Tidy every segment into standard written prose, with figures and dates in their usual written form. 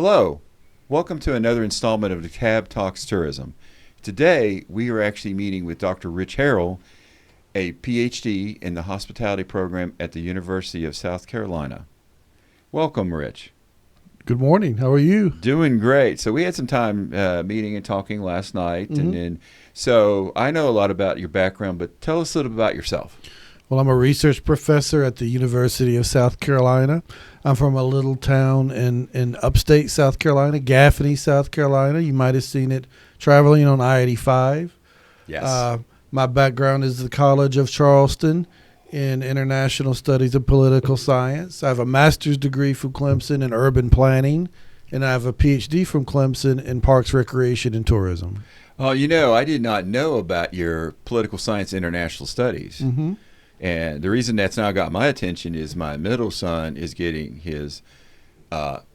Hello, welcome to another installment of the Cab Talks Tourism. Today, we are actually meeting with Dr. Rich Harrill, a PhD in the hospitality program at the University of South Carolina. Welcome, Rich. Good morning. How are you? Doing great. So we had some time meeting and talking last night, and then so I know a lot about your background, but tell us a little bit about yourself. Well, I'm a research professor at the University of South Carolina. I'm from a little town in upstate South Carolina, Gaffney, South Carolina. You might have seen it traveling on I-85. Yes. My background is the College of Charleston in International Studies of Political Science. I have a master's degree from Clemson in urban planning, and I have a PhD from Clemson in Parks, Recreation, and Tourism. Oh, I did not know about your political science international studies. Mm-hmm. And the reason that's now got my attention is my middle son is getting his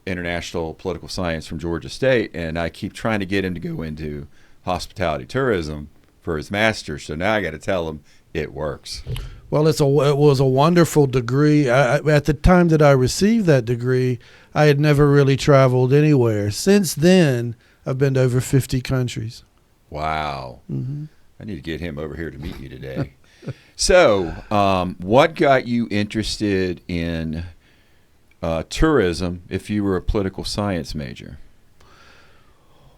international political science from Georgia State, and I keep trying to get him to go into hospitality tourism for his master's. So now I got to tell him it works. Well, it was a wonderful degree. At the time that I received that degree, I had never really traveled anywhere. Since then, I've been to over 50 countries. Wow. Mm-hmm. I need to get him over here to meet you today. So, what got you interested in tourism if you were a political science major?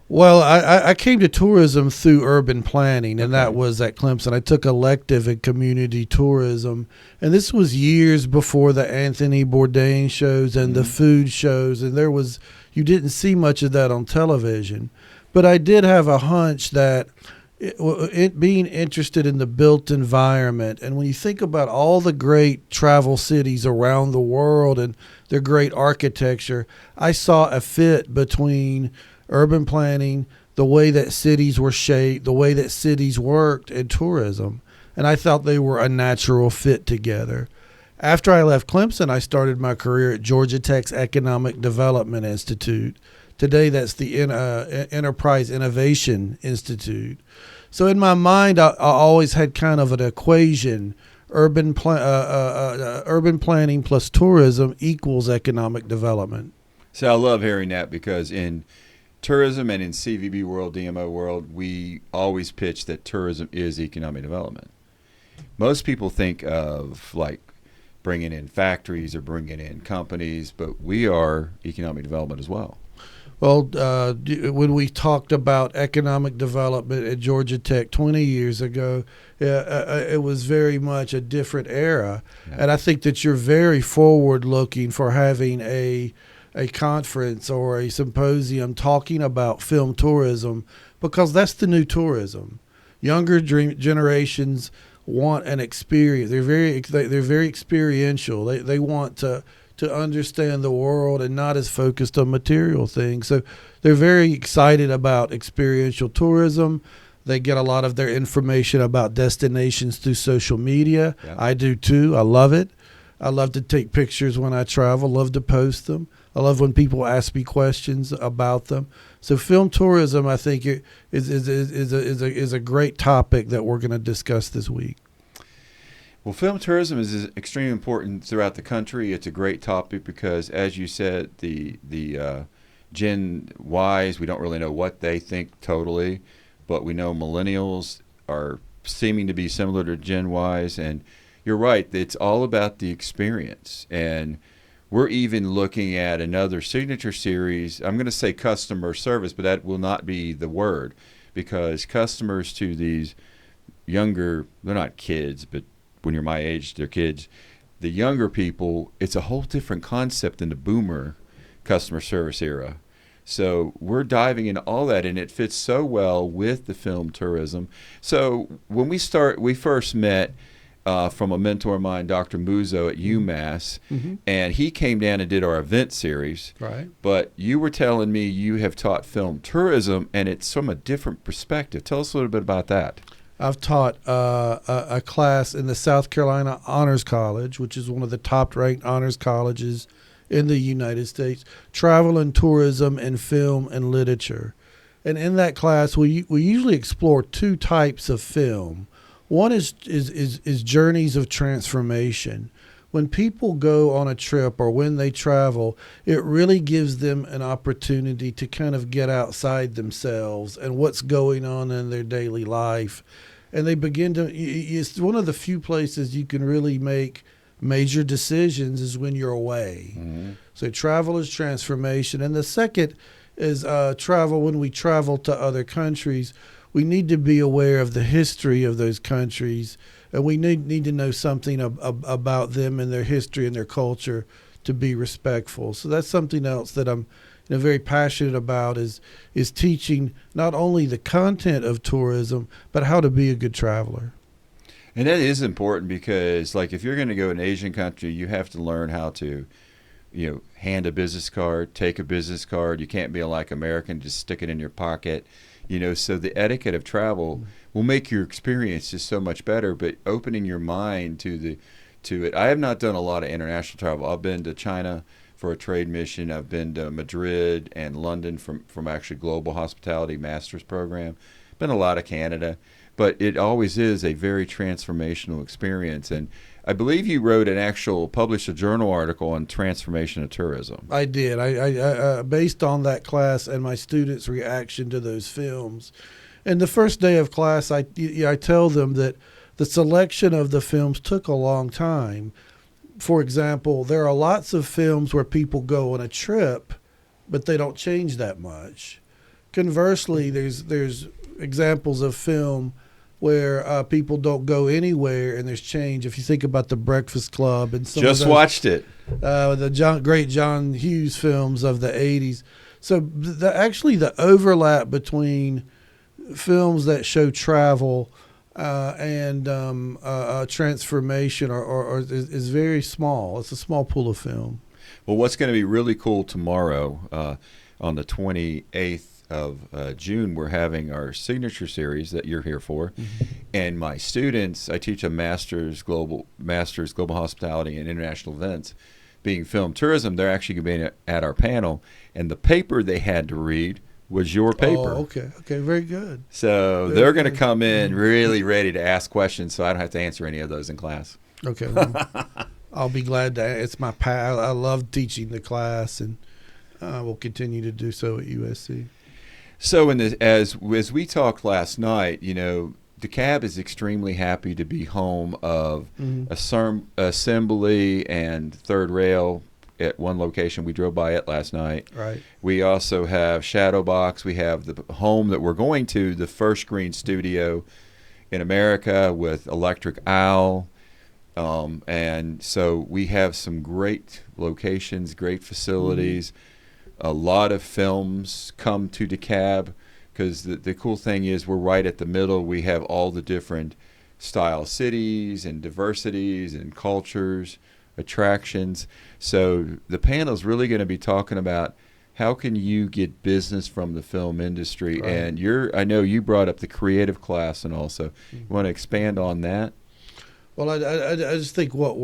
Well, I came to tourism through urban planning, and that was at Clemson. I took elective in community tourism, and this was years before the Anthony Bourdain shows and the food shows, and you didn't see much of that on television. But I did have a hunch that being interested in the built environment, and when you think about all the great travel cities around the world and their great architecture, I saw a fit between urban planning, the way that cities were shaped, the way that cities worked, and tourism. And I thought they were a natural fit together. After I left Clemson, I started my career at Georgia Tech's Economic Development Institute. Today, that's the Enterprise Innovation Institute. So in my mind, I always had kind of an equation: urban planning plus tourism equals economic development. So I love hearing that, because in tourism and in CVB world, DMO world, we always pitch that tourism is economic development. Most people think of like bringing in factories or bringing in companies, but we are economic development as well. Well, when we talked about economic development at Georgia Tech 20 years ago, it was very much a different era. Yeah. And I think that you're very forward-looking for having a conference or a symposium talking about film tourism, because that's the new tourism. Younger generations want an experience. They're very experiential. They want to understand the world and not as focused on material things. So they're very excited about experiential tourism. They get a lot of their information about destinations through social media. Yeah. I do too. I love it. I love to take pictures when I travel, love to post them. I love when people ask me questions about them. So film tourism, I think, is a great topic that we're going to discuss this week. Well, film tourism is extremely important throughout the country. It's a great topic because, as you said, the Gen Ys, we don't really know what they think totally, but we know millennials are seeming to be similar to Gen Ys. And you're right, it's all about the experience. And we're even looking at another signature series. I'm going to say customer service, but that will not be the word, because customers to these younger, they're not kids, but when you're my age, they're kids. The younger people, it's a whole different concept than the boomer customer service era. So we're diving into all that, and it fits so well with the film tourism. So when we first met from a mentor of mine, Dr. Muzo at UMass, and he came down and did our event series. Right. But you were telling me you have taught film tourism, and it's from a different perspective. Tell us a little bit about that. I've taught a class in the South Carolina Honors College, which is one of the top-ranked honors colleges in the United States, travel and tourism and film and literature. And in that class, we usually explore two types of film. One is journeys of transformation, when people go on a trip or when they travel, it really gives them an opportunity to kind of get outside themselves and what's going on in their daily life. And they begin to, it's one of the few places you can really make major decisions is when you're away. Mm-hmm. So travel is transformation. And the second is travel. When we travel to other countries, we need to be aware of the history of those countries, and we need to know something about them and their history and their culture to be respectful. So that's something else that I'm very passionate about is teaching not only the content of tourism, but how to be a good traveler. And that is important because, like, if you're going to go to an Asian country, you have to learn how to, hand a business card, take a business card. You can't be like American, just stick it in your pocket. So the etiquette of travel will make your experience just so much better. But opening your mind to it. I have not done a lot of international travel. I've been to China for a trade mission. I've been to Madrid and London from actually Global Hospitality Master's Program. Been a lot of Canada. But it always is a very transformational experience. And I believe you wrote published a journal article on transformation of tourism. I did. I based on that class and my students' reaction to those films. And the first day of class, I tell them that the selection of the films took a long time. For example, there are lots of films where people go on a trip, but they don't change that much. Conversely, there's examples of film where people don't go anywhere and there's change. If you think about The Breakfast Club and some just of those, watched it, the great John Hughes films of the 80s. So actually the overlap between films that show travel and transformation is very small. It's a small pool of film. Well, what's going to be really cool tomorrow on the 28th of June, we're having our signature series that you're here for. Mm-hmm. And my students, I teach a master's global hospitality and international events, being film tourism. They're actually going to be at our panel, and the paper they had to read was your paper. Oh, okay, very good. So they're going to come in really ready to ask questions, so I don't have to answer any of those in class. Okay, well, I'll be glad to. It's my I love teaching the class, and we'll continue to do so at USC. So as we talked last night, DeKalb is extremely happy to be home of Assembly and Third Rail at one location. We drove by it last night. Right. We also have Shadowbox. We have the home that we're going to, the first screen studio in America with Electric Owl. And so we have some great locations, great facilities. A lot of films come to DeKalb because the cool thing is we're right at the middle. We have all the different style cities and diversities and cultures, attractions. So the panel is really going to be talking about how can you get business from the film industry. Right. And I know you brought up the creative class, and also you want to expand on that. Well, I just think what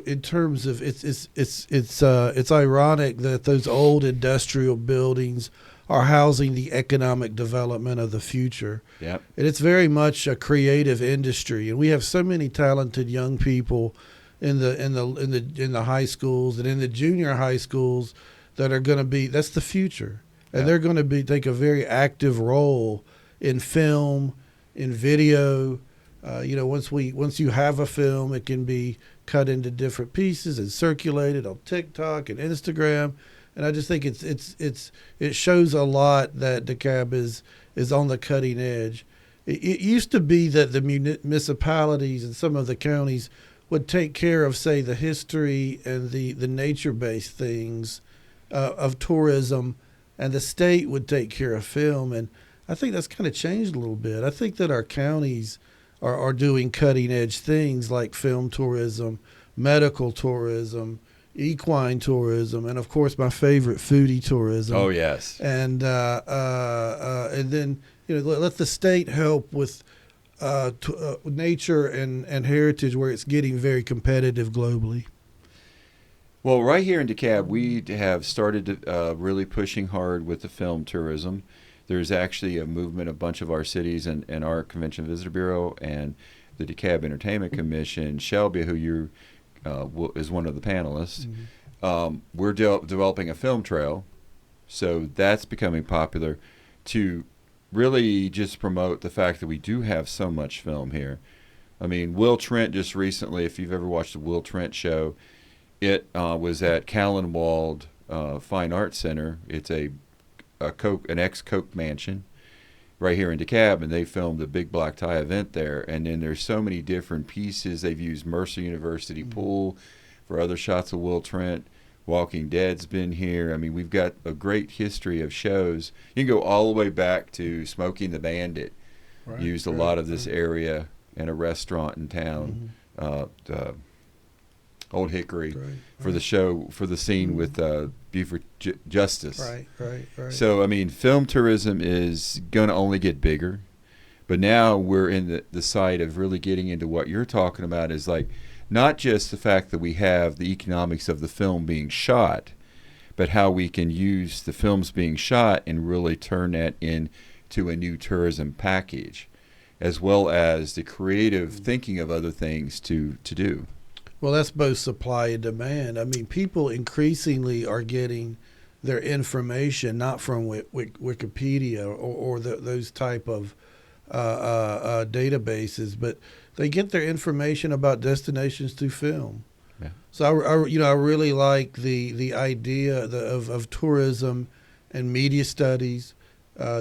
in terms of it's ironic that those old industrial buildings are housing the economic development of the future. Yep. And it's very much a creative industry, and we have so many talented young people in the high schools and in the junior high schools that are going to be, that's the future, and they're going to take a very active role in film, in video. Once you have a film, it can be cut into different pieces and circulated on TikTok and Instagram. And I just think it shows a lot that DeKalb is on the cutting edge. It used to be that the municipalities and some of the counties would take care of, say, the history and the nature-based things of tourism, and the state would take care of film. And I think that's kind of changed a little bit. I think that our counties are doing cutting-edge things like film tourism, medical tourism, equine tourism, and of course my favorite, foodie tourism. Oh yes. And then let the state help with nature and heritage, where it's getting very competitive globally. Well, right here in DeKalb, we have started really pushing hard with the film tourism. There's actually a movement, a bunch of our cities and our Convention Visitor Bureau and the DeKalb Entertainment Commission. Shelby, who you're is one of the panelists. Mm-hmm. We're developing a film trail, so that's becoming popular to really just promote the fact that we do have so much film here. I mean, Will Trent just recently, if you've ever watched the Will Trent show, it was at Callenwald Fine Arts Center. It's an ex-Coke mansion right here in DeKalb, and they filmed a big black tie event there. And then there's so many different pieces. They've used Mercer University pool for other shots of Will Trent. Walking Dead's been here. I mean, we've got a great history of shows. You can go all the way back to Smoking the Bandit. Right, used a lot of this area in a restaurant in town, Old Hickory, for the show, for the scene with Buford Justice. Right. So, I mean, film tourism is going to only get bigger. But now we're in the side of really getting into what you're talking about is like not just the fact that we have the economics of the film being shot, but how we can use the films being shot and really turn that into a new tourism package, as well as the creative thinking of other things to do. Well, that's both supply and demand. I mean, people increasingly are getting their information not from Wikipedia or those type of databases, but they get their information about destinations through film. Yeah. So I really like the idea of tourism and media studies,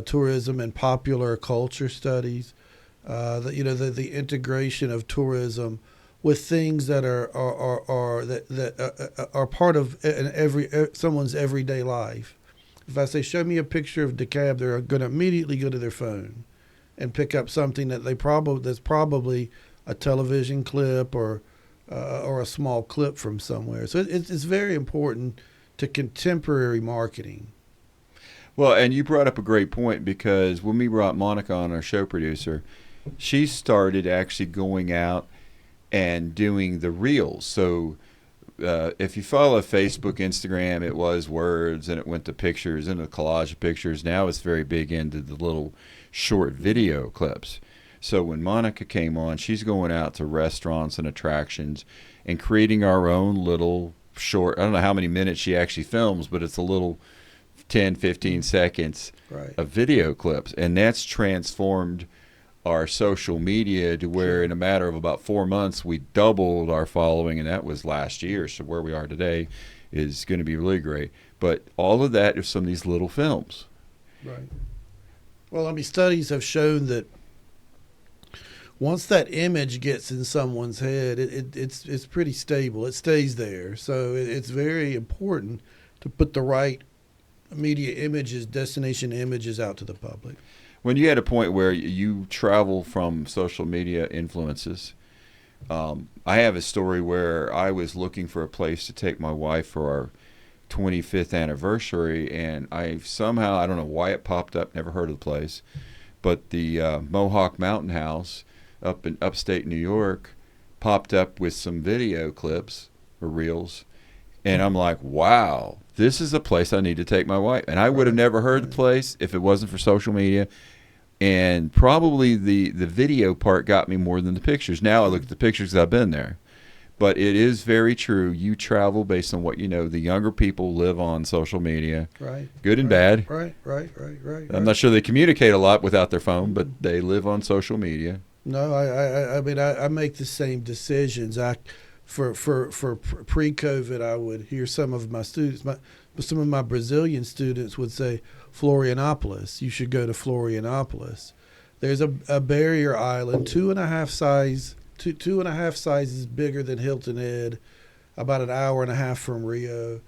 tourism and popular culture studies. The integration of tourism with things that are part of someone's everyday life. If I say, show me a picture of DeKalb, they're going to immediately go to their phone and pick up something that that's probably a television clip or a small clip from somewhere. So it's very important to contemporary marketing. Well, and you brought up a great point, because when we brought Monica on, our show producer, she started actually going out and doing the reels. So if you follow Facebook, Instagram, it was words and it went to pictures and a collage of pictures. Now it's very big into the little short video clips. So when Monica came on, she's going out to restaurants and attractions and creating our own little short, I don't know how many minutes she actually films, but it's a little 10, 15 seconds of video clips. And that's transformed our social media to where in a matter of about 4 months we doubled our following, and that was last year. So where we are today is going to be really great. But all of that is some of these little films. Right. Well, I mean, studies have shown that once that image gets in someone's head, it's pretty stable. It stays there. So it's very important to put the right media images, destination images out to the public. When you had a point where you travel from social media influences, I have a story where I was looking for a place to take my wife for our 25th anniversary, and I somehow, I don't know why it popped up, never heard of the place, but the Mohawk Mountain House up in upstate New York popped up with some video clips or reels, and I'm like, wow, this is a place I need to take my wife. And I would have never heard the place if it wasn't for social media. And probably the video part got me more than the pictures. Now I look at the pictures because I've been there. But it is very true. You travel based on what you know. The younger people live on social media. Right. Good and bad. Right. I'm not sure they communicate a lot without their phone, but they live on social media. No, I mean, I make the same decisions. For pre-COVID, I would hear some of my students, some of my Brazilian students would say, Florianopolis, you should go to Florianopolis. There's a barrier island, two and a half sizes bigger than Hilton Head, about an hour and a half from Rio.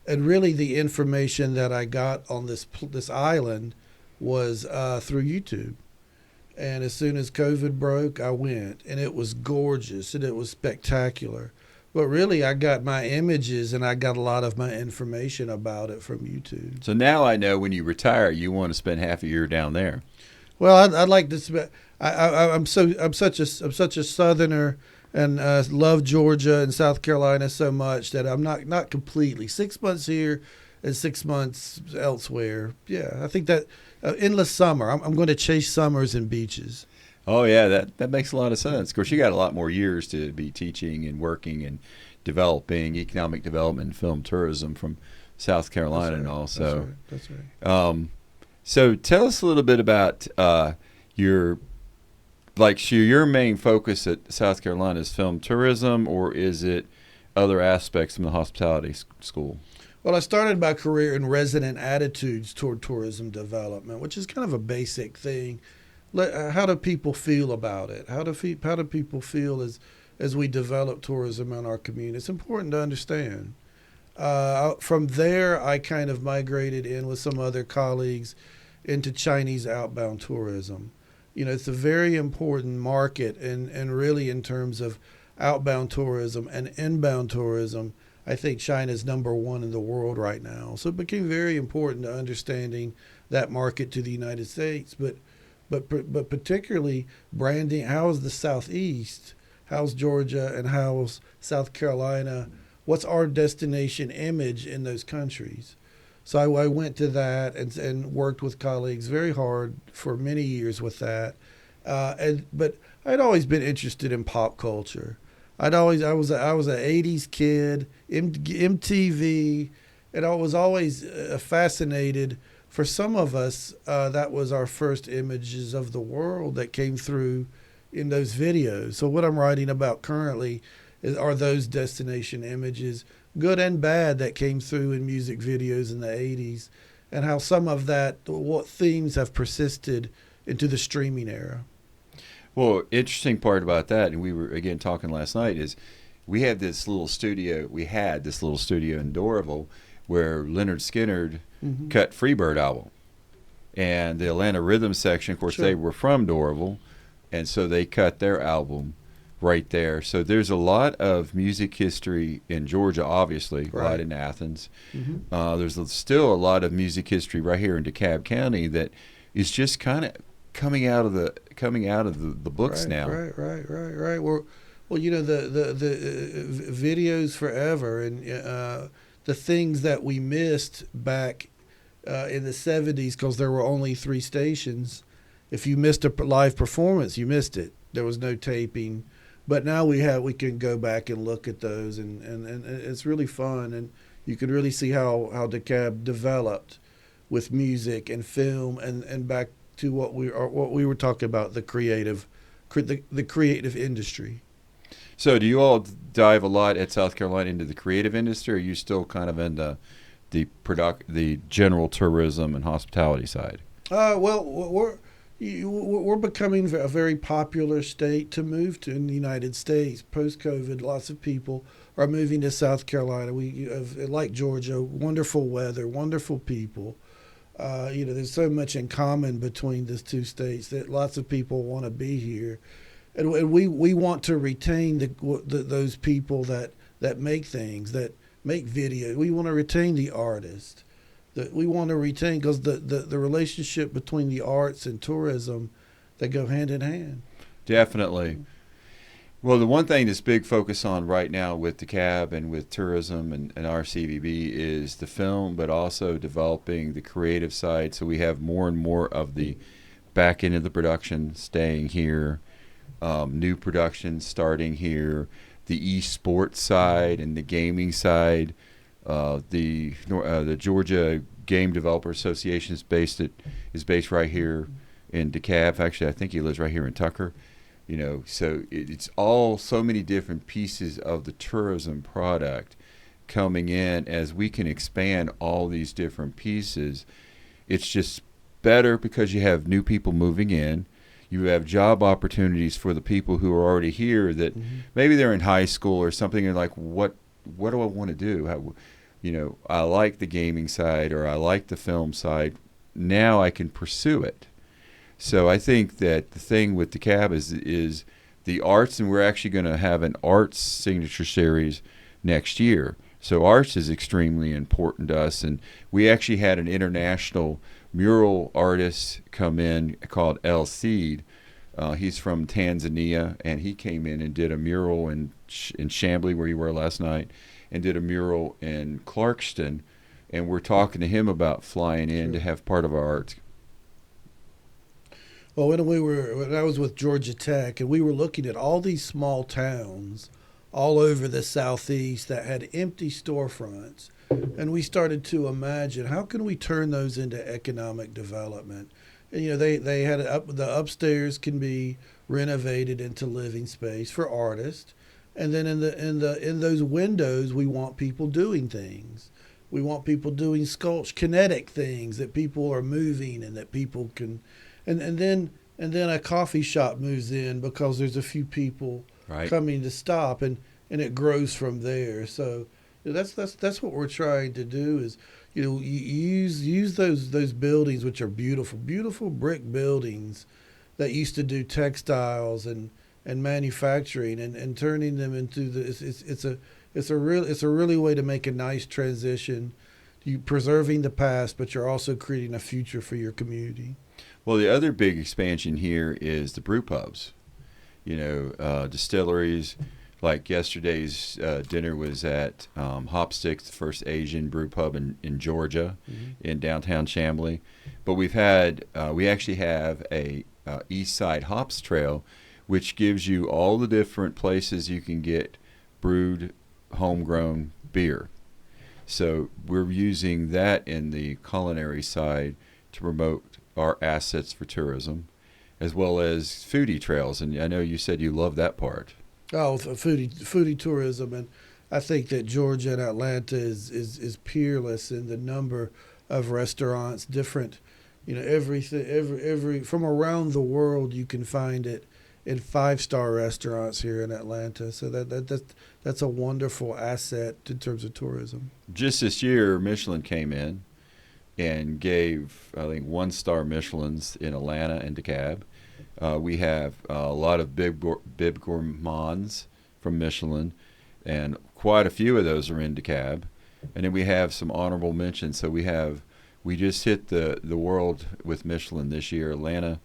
And really the information that I got on this island was through YouTube. And as soon as COVID broke, I went, and it was gorgeous and it was spectacular. But really, I got my images and I got a lot of my information about it from YouTube. So now I know when you retire, you want to spend half a year down there. Well, I'd like to. I'm such a Southerner and love Georgia and South Carolina so much that I'm not completely 6 months here and 6 months elsewhere. Yeah, I think that endless summer. I'm going to chase summers and beaches. Oh yeah, that makes a lot of sense. Of course, you got a lot more years to be teaching and working and developing economic development and film tourism from South Carolina and all. So, That's right. So tell us a little bit about your your main focus at South Carolina is film tourism, or is it other aspects from the hospitality school? Well, I started my career in resident attitudes toward tourism development, which is kind of a basic thing. How do people feel about it? How do people feel as we develop tourism in our community? It's important to understand. From there, I kind of migrated in with some other colleagues into Chinese outbound tourism. It's a very important market, and really in terms of outbound tourism and inbound tourism, I think China's number one in the world right now. So it became very important to understanding that market to the United States, but particularly branding. How's the Southeast? How's Georgia? And how's South Carolina? What's our destination image in those countries? So I went to that and worked with colleagues very hard for many years with that. But I'd always been interested in pop culture. I was an '80s kid, MTV, and I was always fascinated. For some of us, that was our first images of the world that came through in those videos. So what I'm writing about currently are those destination images, good and bad, that came through in music videos in the '80s, and how some of what themes have persisted into the streaming era. Well, interesting part about that, and we were again talking last night, is we had this little studio in Doraville where Leonard Skinner cut Freebird album. And the Atlanta Rhythm section, of course, Sure. they were from Doraville, and so they cut their album right there. So there's a lot of music history in Georgia, obviously, a lot in Athens. There's still a lot of music history right here in DeKalb County that is just kind of coming out of the books now. Right. Well, the videos forever, and the things that we missed back in the '70s, because there were only 3 stations. If you missed a live performance, you missed it. There was no taping. But now we can go back and look at those, and it's really fun, and you can really see how DeKalb developed with music and film, and back to what we were talking about, the creative industry. So do you all dive a lot at South Carolina into the creative industry, or are you still kind of in the general tourism and hospitality side? Well, we're becoming a very popular state to move to in the United States. Post-COVID, lots of people are moving to South Carolina. We like Georgia, wonderful weather, wonderful people. There's so much in common between these 2 states that lots of people want to be here, and we want to retain those people that make things, that make videos. We want to retain the artist. We want to retain, because the relationship between the arts and tourism, they go hand in hand. Definitely. Well, the one thing that's big focus on right now with DeKalb and with tourism and RCVB is the film, but also developing the creative side. So we have more and more of the back end of the production staying here, new production starting here, the esports side and the gaming side. The Georgia Game Developer Association is based right here in DeKalb. Actually, I think he lives right here in Tucker. So it's all so many different pieces of the tourism product coming in. As we can expand all these different pieces, it's just better because you have new people moving in. You have job opportunities for the people who are already here that maybe they're in high school or something, and like, what do I want to do? I like the gaming side, or I like the film side. Now I can pursue it. So I think that the thing with DeKalb is the arts, and we're actually going to have an arts signature series next year. So arts is extremely important to us, and we actually had an international mural artist come in called El Cid. He's from Tanzania, and he came in and did a mural in Chamblee, where you were last night, and did a mural in Clarkston, and we're talking to him about flying in to have part of our art. Well, when I was with Georgia Tech, and we were looking at all these small towns all over the Southeast that had empty storefronts. And we started to imagine, how can we turn those into economic development? And, they had the upstairs can be renovated into living space for artists. And then in those windows, we want people doing things. We want people doing kinetic things that people are moving and that people can, and then a coffee shop moves in because there's a few people Right. coming to stop, and it grows from there. So that's what we're trying to do is, use those buildings, which are beautiful brick buildings that used to do textiles and manufacturing, and turning them into it's a really way to make a nice transition. You preserving the past, but you're also creating a future for your community. Well, the other big expansion here is the brew pubs. Distilleries. Like yesterday's dinner was at Hopsticks, the first Asian brew pub in Georgia, in downtown Chamblee. But we actually have a East Side Hops Trail, which gives you all the different places you can get brewed, homegrown beer. So we're using that in the culinary side to promote our assets for tourism, as well as foodie trails. And I know you said you love that part. Oh, foodie tourism, and I think that Georgia and Atlanta is peerless in the number of restaurants, different, everything, every from around the world you can find it in 5-star restaurants here in Atlanta. So that's a wonderful asset in terms of tourism. Just this year, Michelin came in and gave, I think, 1-star Michelins in Atlanta and DeKalb. We have a lot of bib gourmands from Michelin, and quite a few of those are in DeKalb. And then we have some honorable mentions. So we just hit the world with Michelin this year. Atlanta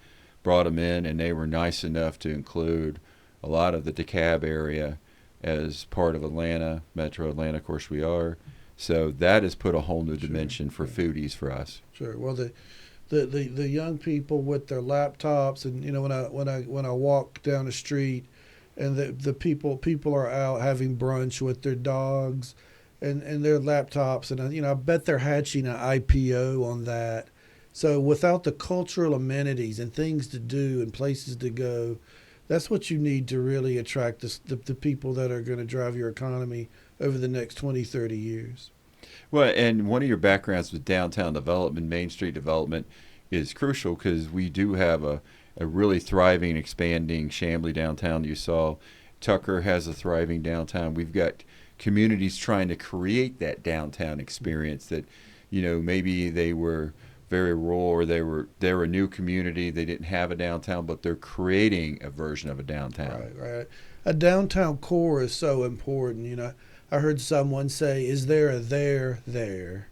brought them in, and they were nice enough to include a lot of the DeKalb area as part of Atlanta, Metro Atlanta. Of course, we are. So that has put a whole new dimension for foodies for us. Sure. Well, the young people with their laptops, and when I walk down the street, and the people are out having brunch with their dogs, and their laptops, and I bet they're hatching an IPO on that. So without the cultural amenities and things to do and places to go, that's what you need to really attract the people that are going to drive your economy over the next 20, 30 years. Well, and one of your backgrounds with downtown development, Main Street development, is crucial because we do have a really thriving, expanding Chamblee downtown. You saw Tucker has a thriving downtown. We've got communities trying to create that downtown experience that, maybe they were very rural, or they were a new community. They didn't have a downtown, but they're creating a version of a downtown. Right. A downtown core is so important. I heard someone say, "Is there a there?"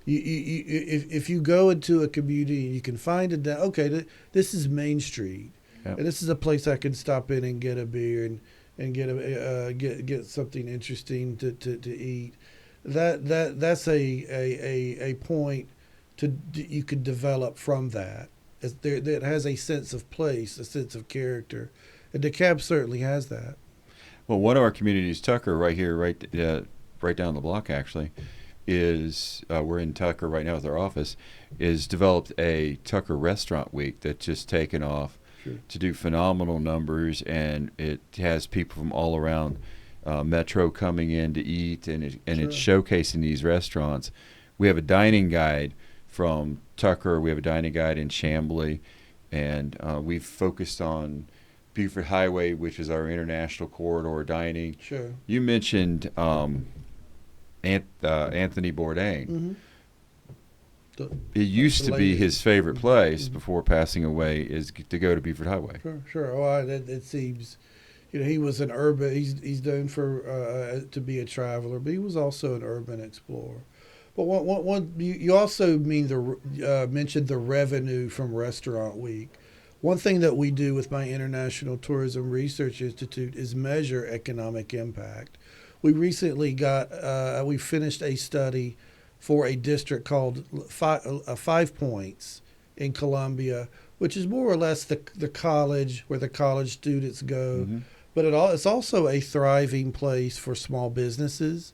If you go into a community, you can find this is Main Street, Yep. and this is a place I can stop in and get a beer and get something interesting to eat. That's a point you could develop from that. It has a sense of place, a sense of character, and DeKalb certainly has that. Well, one of our communities, Tucker, right here, right down the block, actually, is we're in Tucker right now with our office, is developed a Tucker Restaurant Week that's just taken off to do phenomenal numbers, and it has people from all around Metro coming in to eat, and it's showcasing these restaurants. We have a dining guide from Tucker. We have a dining guide in Chamblee, and we've focused on Beaufort Highway, which is our international corridor dining. Sure. You mentioned Anthony Bourdain. Mm-hmm. It used to be his favorite place before passing away is to go to Beaufort Highway. Sure. Oh, it seems, he was an urban. He's known for to be a traveler, but he was also an urban explorer. But you also mentioned the revenue from Restaurant Week. One thing that we do with my International Tourism Research Institute is measure economic impact. We recently we finished a study for a district called 5 Points in Columbia, which is more or less the college where the college students go. but it's also a thriving place for small businesses.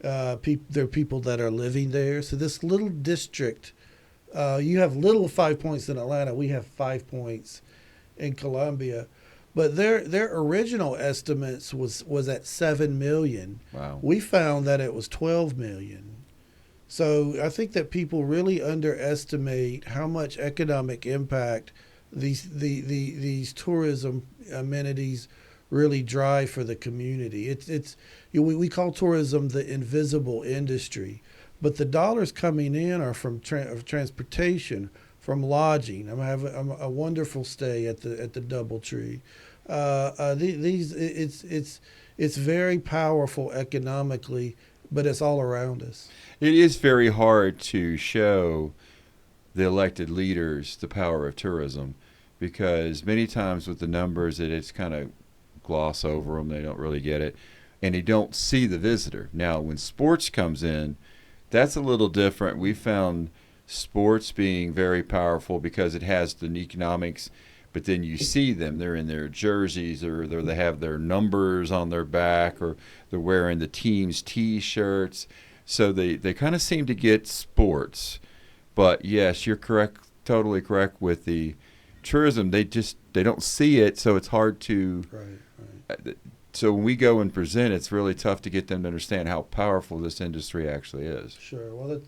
There are people that are living there. So this little district, you have little 5 Points in Atlanta. We have 5 Points in Columbia, but their original estimates was at 7 million. Wow. We found that it was 12 million. So I think that people really underestimate how much economic impact these tourism amenities really drive for the community. It's we call tourism the invisible industry, but the dollars coming in are from transportation, from lodging. I'm a wonderful stay at the DoubleTree. It's very powerful economically, but it's all around us. It is very hard to show the elected leaders the power of tourism because many times with the numbers it's kind of gloss over them. They don't really get it, and they don't see the visitor. Now, when sports comes in, that's a little different. We found sports being very powerful because it has the economics, but then you see them. They're in their jerseys, or they have their numbers on their back, or they're wearing the team's T-shirts. So they kind of seem to get sports. But yes, you're correct, totally correct with the tourism. They don't see it, so it's hard to. Right. So when we go and present, it's really tough to get them to understand how powerful this industry actually is. Sure. Well,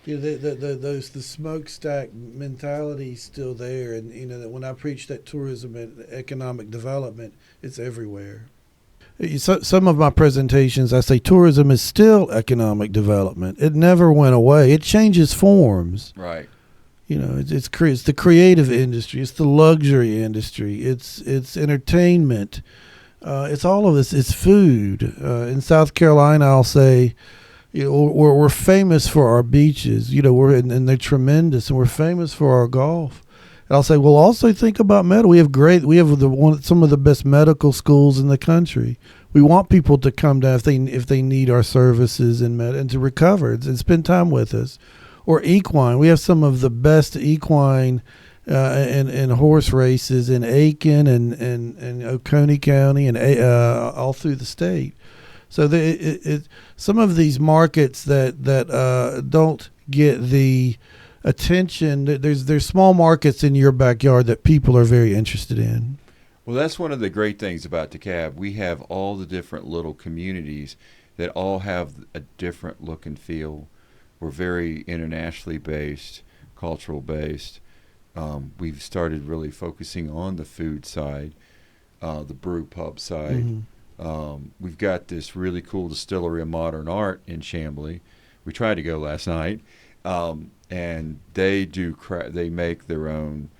that's the smokestack mentality is still there, and that when I preach that tourism and economic development, it's everywhere. Some of my presentations, I say tourism is still economic development. It never went away. It changes forms. Right. It's the creative industry. It's the luxury industry. It's entertainment. It's all of this. It's food. In South Carolina, I'll say, we're famous for our beaches. And they're tremendous, and we're famous for our golf. And I'll say, well, also think about medical. We have some of the best medical schools in the country. We want people to come down if they need our services and to recover and spend time with us. Or equine. We have some of the best equine and horse races in Aiken and Oconee County and all through the state. So some of these markets that don't get the attention, there's small markets in your backyard that people are very interested in. Well, that's one of the great things about DeKalb. We have all the different little communities that all have a different look and feel. We're very internationally based, cultural based. We've started really focusing on the food side, the brew pub side. Mm-hmm. We've got this really cool distillery of modern art in Chamblee. We tried to go last night, and they make their own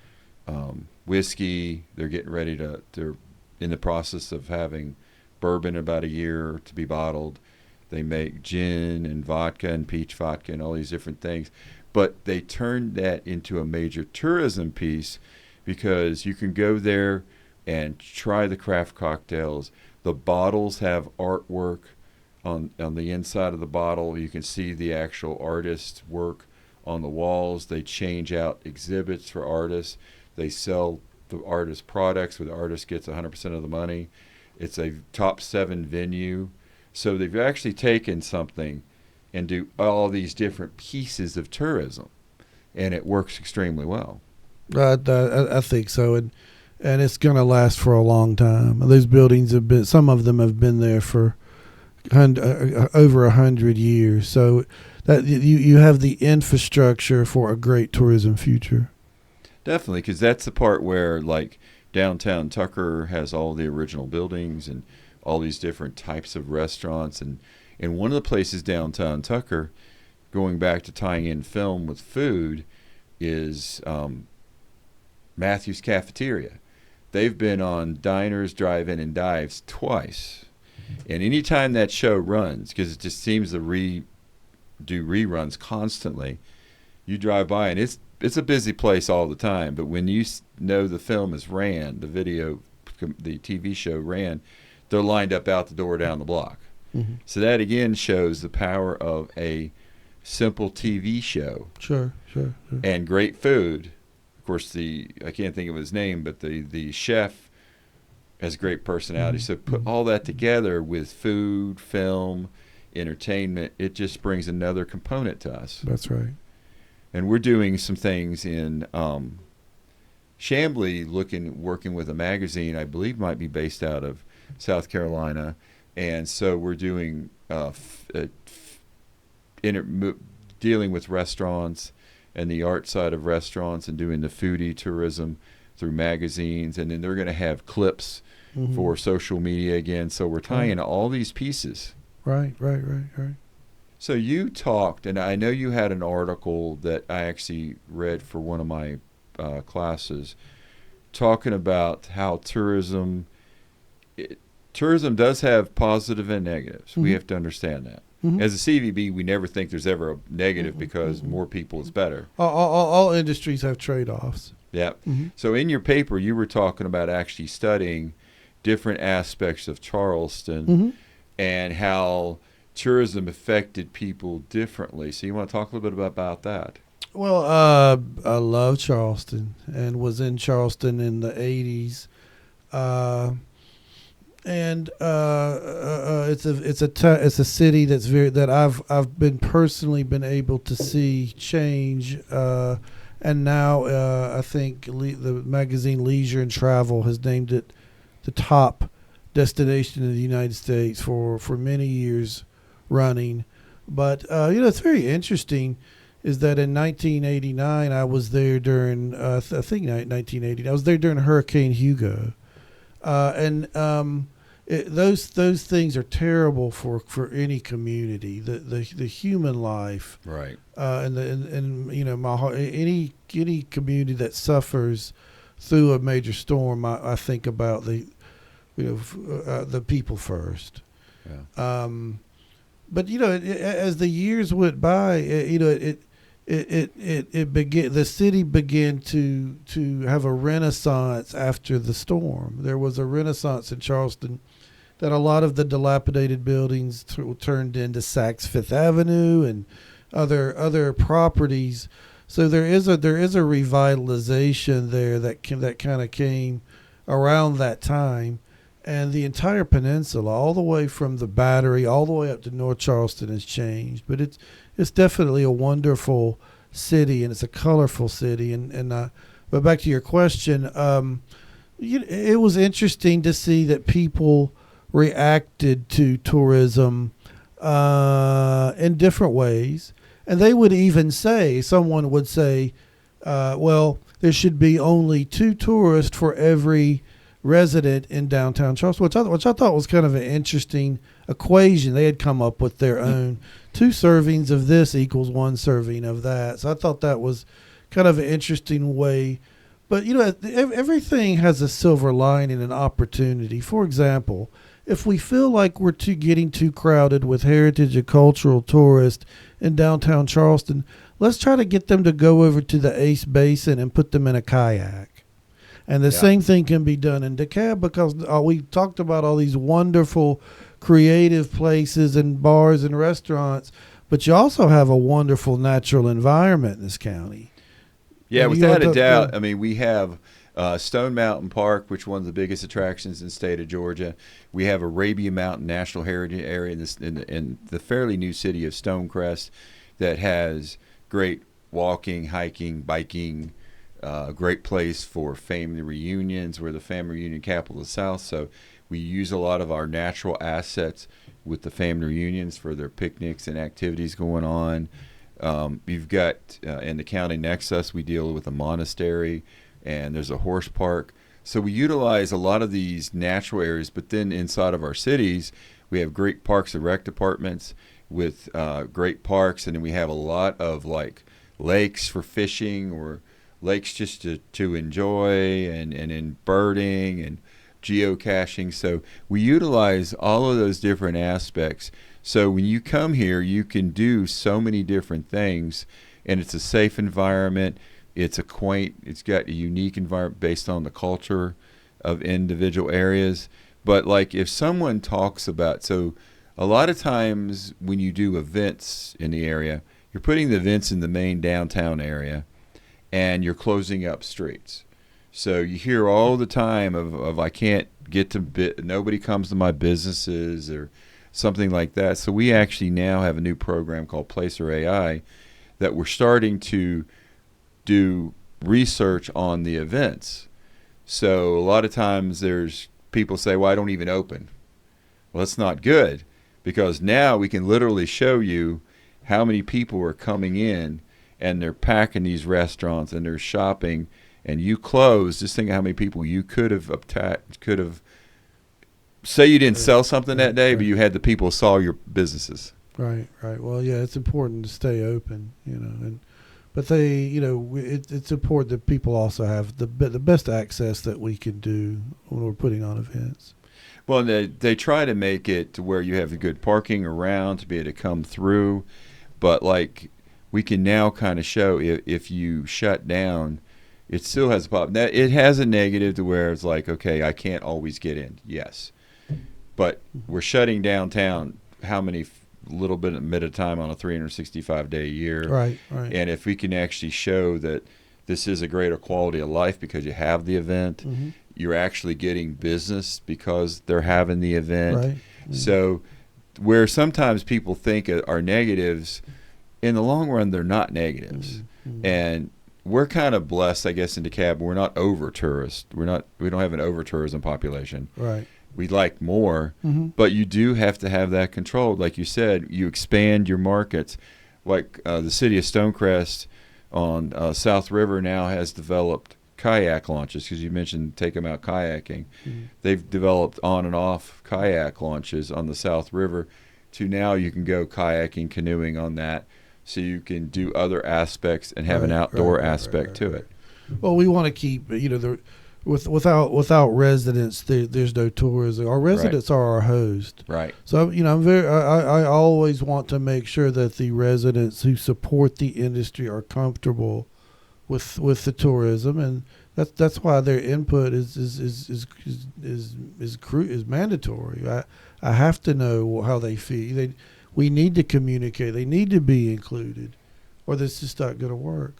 whiskey. They're getting ready they're in the process of having bourbon in about a year to be bottled. They make gin and vodka and peach vodka and all these different things. But they turned that into a major tourism piece because you can go there and try the craft cocktails. The bottles have artwork on the inside of the bottle. You can see the actual artist's work on the walls. They change out exhibits for artists. They sell the artist products where the artist gets 100% of the money. It's a top 7 venue. So they've actually taken something and do all these different pieces of tourism, and it works extremely well. I think so, and it's going to last for a long time. Those buildings some of them have been there for over 100 years. So that you have the infrastructure for a great tourism future. Definitely, because that's the part where, like, downtown Tucker has all the original buildings and all these different types of restaurants. And one of the places downtown Tucker, going back to tying in film with food, is Matthew's Cafeteria. They've been on Diners, Drive-In, and Dives twice. And anytime that show runs, because it just seems to do reruns constantly, you drive by, and it's a busy place all the time. But when you know the film is ran, the TV show ran, they're lined up out the door down the block. Mm-hmm. So that, again, shows the power of a simple TV show. Sure. And great food. Of course, I can't think of his name, but the chef has great personality. So put all that together with food, film, entertainment, it just brings another component to us. That's right. And we're doing some things in Chamblee, working with a magazine I believe might be based out of South Carolina, and so we're doing dealing with restaurants and the art side of restaurants and doing the foodie tourism through magazines, and then they're going to have clips for social media again. So we're tying all these pieces. Right. So you talked, and I know you had an article that I actually read for one of my classes, talking about how tourism does have positive and negatives. We have to understand that. As a CVB, we never think there's ever a negative because more people is better. All industries have trade-offs. Yeah. So in your paper, you were talking about actually studying different aspects of Charleston and how tourism affected people differently. So you want to talk a little bit about that? Well, I love Charleston and was in Charleston in the 80s. It's a city that I've been personally been able to see change, and now I think the magazine Leisure and Travel has named it the top destination in the United States for many years running. But it's very interesting is that in 1989 I was there during I think 1980 I was there during Hurricane Hugo, those things are terrible for any community. The human life, right? Any community that suffers through a major storm, I think about the people first. Yeah. But as the years went by, the city began to have a renaissance after the storm. There was a renaissance in Charleston that a lot of the dilapidated buildings turned into Saks Fifth Avenue and other properties. So there is a revitalization there that kind of came around that time, and the entire peninsula, all the way from the Battery all the way up to North Charleston, has changed. But it's definitely a wonderful city, and it's a colorful city. But back to your question, it was interesting to see that people reacted to tourism in different ways. And they would even someone would say, well, there should be only 2 tourists for every resident in downtown Charleston, which I thought was kind of an interesting equation. They had come up with their own 2 servings of this equals 1 serving of that. So I thought that was kind of an interesting way. But, everything has a silver lining and opportunity. For example, if we feel like we're getting too crowded with heritage and cultural tourists in downtown Charleston, let's try to get them to go over to the Ace Basin and put them in a kayak. And the same thing can be done in DeKalb, because we talked about all these wonderful creative places and bars and restaurants, but you also have a wonderful natural environment in this county. Yeah, And without a doubt. I mean, we have Stone Mountain Park, which is one of the biggest attractions in the state of Georgia. We have Arabia Mountain National Heritage Area in the fairly new city of Stonecrest that has great walking, hiking, biking, great place for family reunions. We're the family reunion capital of the South, so we use a lot of our natural assets with the family reunions for their picnics and activities going on. You've got in the county next to us, we deal with a monastery, and there's a horse park. So we utilize a lot of these natural areas, but then inside of our cities, we have great parks and rec departments with great parks, and then we have a lot of like lakes for fishing or lakes just to enjoy, and in birding and geocaching. So we utilize all of those different aspects. So when you come here, you can do so many different things, and it's a safe environment. It's it's got a unique environment based on the culture of individual areas. But like if someone talks about, so a lot of times when you do events in the area, you're putting the events in the main downtown area, and you're closing up streets. So you hear all the time of I can't nobody comes to my businesses or something like that. So we actually now have a new program called Placer AI that we're starting to do research on the events. So a lot of times there's people say, well, I don't even open. Well, that's not good, because now we can literally show you how many people are coming in and they're packing these restaurants and they're shopping, and you close. Just think of how many people you could have say you didn't sell something that day, but you had the people saw your businesses. Right. Well, yeah, it's important to stay open, but it's important that people also have the best access that we can do when we're putting on events. Well, they try to make it to where you have good parking around to be able to come through, but like we can now kind of show if you shut down, it still has a problem. It has a negative to where it's like, okay, I can't always get in. Yes. But we're shutting downtown how many little bit of time on a 365-day year. Right. And if we can actually show that this is a greater quality of life because you have the event, you're actually getting business because they're having the event. Right. So where sometimes people think are negatives, in the long run, they're not negatives. And we're kind of blessed, I guess, in DeKalb. We're not over tourist. We don't have an over tourism population. Right. We'd like more, but you do have to have that controlled. Like you said, you expand your markets. Like the city of Stonecrest on South River now has developed kayak launches, because you mentioned take them out kayaking. They've developed on and off kayak launches on the South River to now you can go kayaking, canoeing on that, so you can do other aspects and have an outdoor aspect to it. Well, we want to keep, without residents, there's no tourism. Our residents are our host. Right. So I always want to make sure that the residents who support the industry are comfortable with the tourism, and that's why their input is mandatory. I have to know how they feel. We need to communicate. They need to be included, or this is not going to work.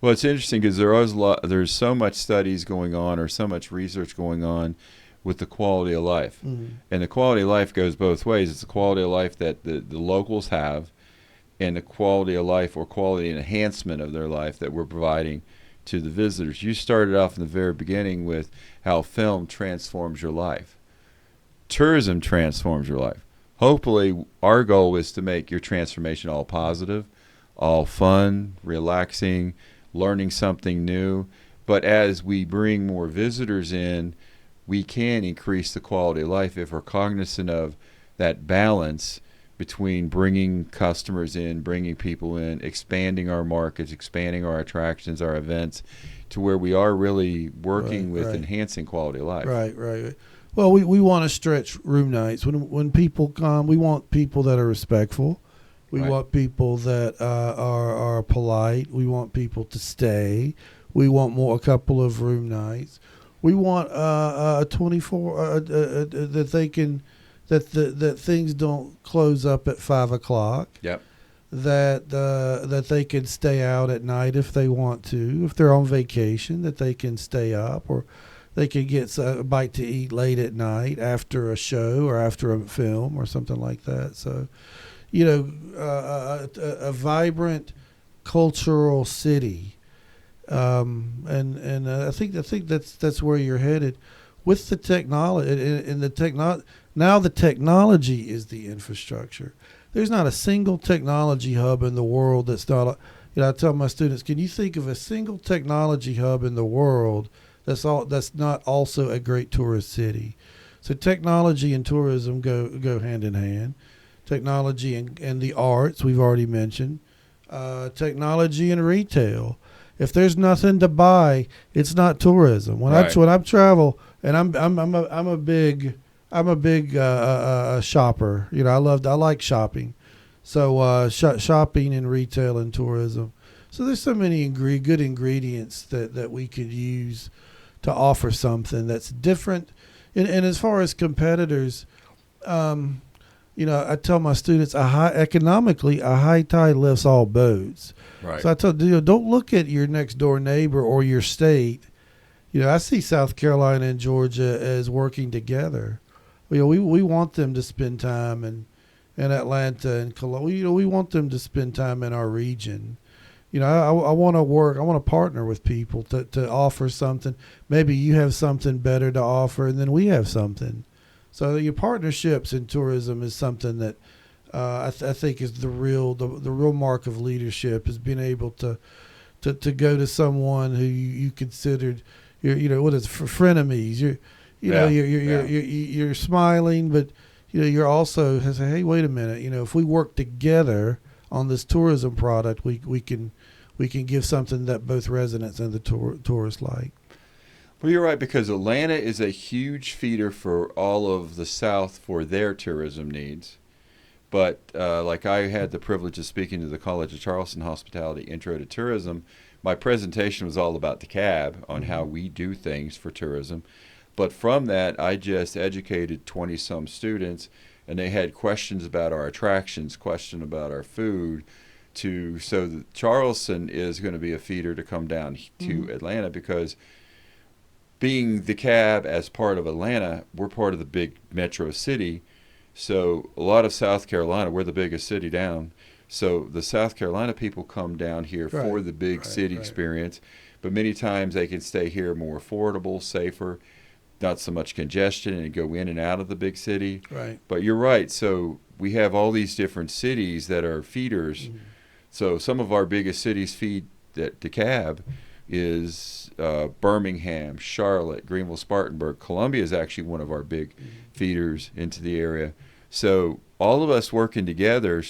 Well, it's interesting because there's so much studies going on, or so much research going on with the quality of life. And the quality of life goes both ways. It's the quality of life that the locals have, and the quality of life or quality enhancement of their life that we're providing to the visitors. You started off in the very beginning with how film transforms your life. Tourism transforms your life. Hopefully, our goal is to make your transformation all positive, all fun, relaxing, learning something new. But as we bring more visitors in, we can increase the quality of life if we're cognizant of that balance between bringing customers in, bringing people in, expanding our markets, expanding our attractions, our events, to where we are really working with enhancing quality of life. Right. Well, we want to stretch room nights. When people come, we want people that are respectful. We want people that are polite. We want people to stay. We want a couple of room nights. We want a 24 that they can that things don't close up at 5 o'clock. Yep. That they can stay out at night if they want to. If they're on vacation, that they can stay up, or they can get a bite to eat late at night after a show or after a film or something like that. So, a vibrant cultural city, and I think that's where you're headed with the technology. And now the technology is the infrastructure. There's not a single technology hub in the world that's not. I tell my students, can you think of a single technology hub in the world that's not also a great tourist city? So technology and tourism go hand in hand. Technology and the arts, we've already mentioned. Technology and retail. If there's nothing to buy, it's not tourism. When I travel, and I'm a big shopper. I like shopping. So shopping and retail and tourism. So there's so many good ingredients that we could use to offer something that's different. And as far as competitors, I tell my students, economically, a high tide lifts all boats. Right. So I tell don't look at your next door neighbor or your state. I see South Carolina and Georgia as working together. We want them to spend time in Atlanta and Columbia. We want them to spend time in our region. I want to work. I want to partner with people to offer something. Maybe you have something better to offer, and then we have something. So your partnerships in tourism is something that I think is the real mark of leadership, is being able to go to someone who you considered your what is it, for frenemies. You're smiling, but you're also say, hey, wait a minute. If we work together on this tourism product, we can give something that both residents and the tourists like. Well, you're right, because Atlanta is a huge feeder for all of the South for their tourism needs. But like I had the privilege of speaking to the College of Charleston Hospitality Intro to Tourism, my presentation was all about DeKalb on how we do things for tourism. But from that, I just educated 20-some students, and they had questions about our attractions, question about our food, so that Charleston is going to be a feeder to come down to Atlanta, because being DeKalb as part of Atlanta, we're part of the big metro city. So a lot of South Carolina, we're the biggest city down. So the South Carolina people come down here for the big city experience. But many times they can stay here more affordable, safer, not so much congestion, and go in and out of the big city. Right. But you're right. So we have all these different cities that are feeders. So some of our biggest cities feed that DeKalb is Birmingham, Charlotte, Greenville, Spartanburg. Columbia is actually one of our big feeders into the area. So all of us working together.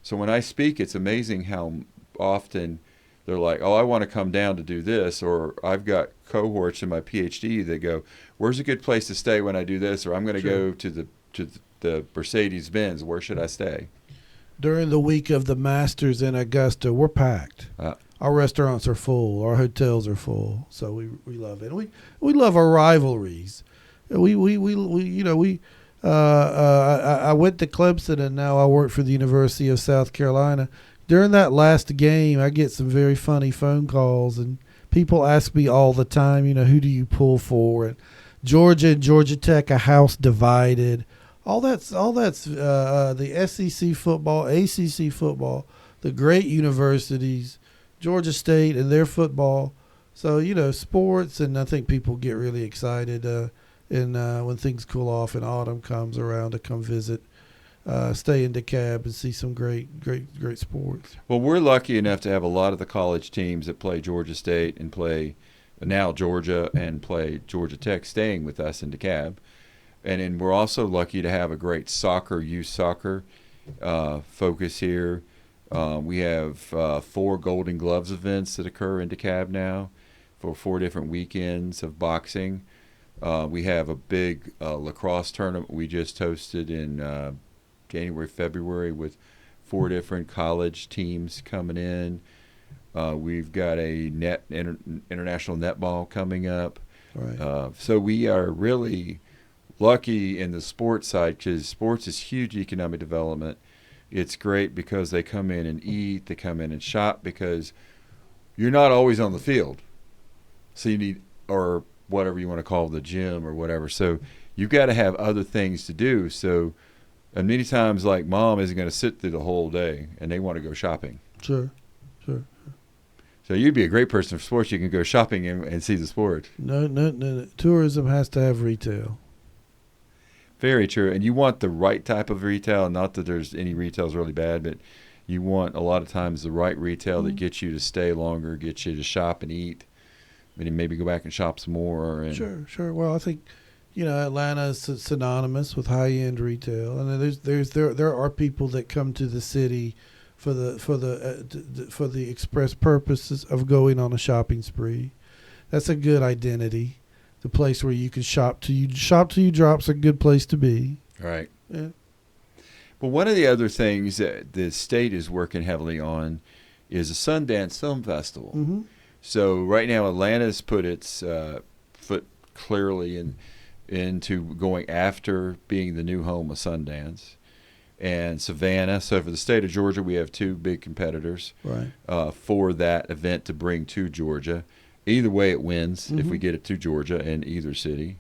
So when I speak, it's amazing how often they're like, oh, I want to come down to do this, or I've got cohorts in my PhD that go, where's a good place to stay when I do this, or I'm going to go to the Mercedes-Benz, where should I stay? During the week of the Masters in Augusta, we're packed. Our restaurants are full. Our hotels are full. So we love it. We love our rivalries. I went to Clemson, and now I work for the University of South Carolina. During that last game, I get some very funny phone calls, and people ask me all the time, who do you pull for? And Georgia and Georgia Tech, a house divided. All that's the SEC football, ACC football, the great universities, Georgia State and their football. So, sports, and I think people get really excited when things cool off and autumn comes around to come visit, stay in DeKalb and see some great sports. Well, we're lucky enough to have a lot of the college teams that play Georgia State and play now Georgia and play Georgia Tech staying with us in DeKalb. And then we're also lucky to have a great youth soccer focus here. We have 4 Golden Gloves events that occur in DeKalb now for 4 different weekends of boxing. We have a big lacrosse tournament we just hosted in January, February, with 4 different college teams coming in. We've got a international netball coming up. Right. So we are really lucky in the sports side, because sports is huge economic development. It's great because they come in and eat, they come in and shop, because you're not always on the field. So you need, or whatever you want to call the gym or whatever. So you've got to have other things to do. So, and many times, like, mom isn't going to sit through the whole day, and they want to go shopping. Sure. So you'd be a great person for sports. You can go shopping and see the sport. No. Tourism has to have retail. Very true. And you want the right type of retail. Not that there's any retail's really bad, but you want a lot of times the right retail that gets you to stay longer, gets you to shop and eat, and then maybe go back and shop some more. And Sure. Well, I think Atlanta is synonymous with high-end retail, and there are people that come to the city for the express purposes of going on a shopping spree. That's a good identity. The place where you can shop till you drop's a good place to be. Right. Yeah. But one of the other things that the state is working heavily on is a Sundance Film Festival. Mm-hmm. So right now Atlanta's put its foot clearly into going after being the new home of Sundance. And Savannah. So for the state of Georgia, we have 2 big competitors Right. For that event to bring to Georgia. Either way, it wins if we Mhm. get it to Georgia and either city.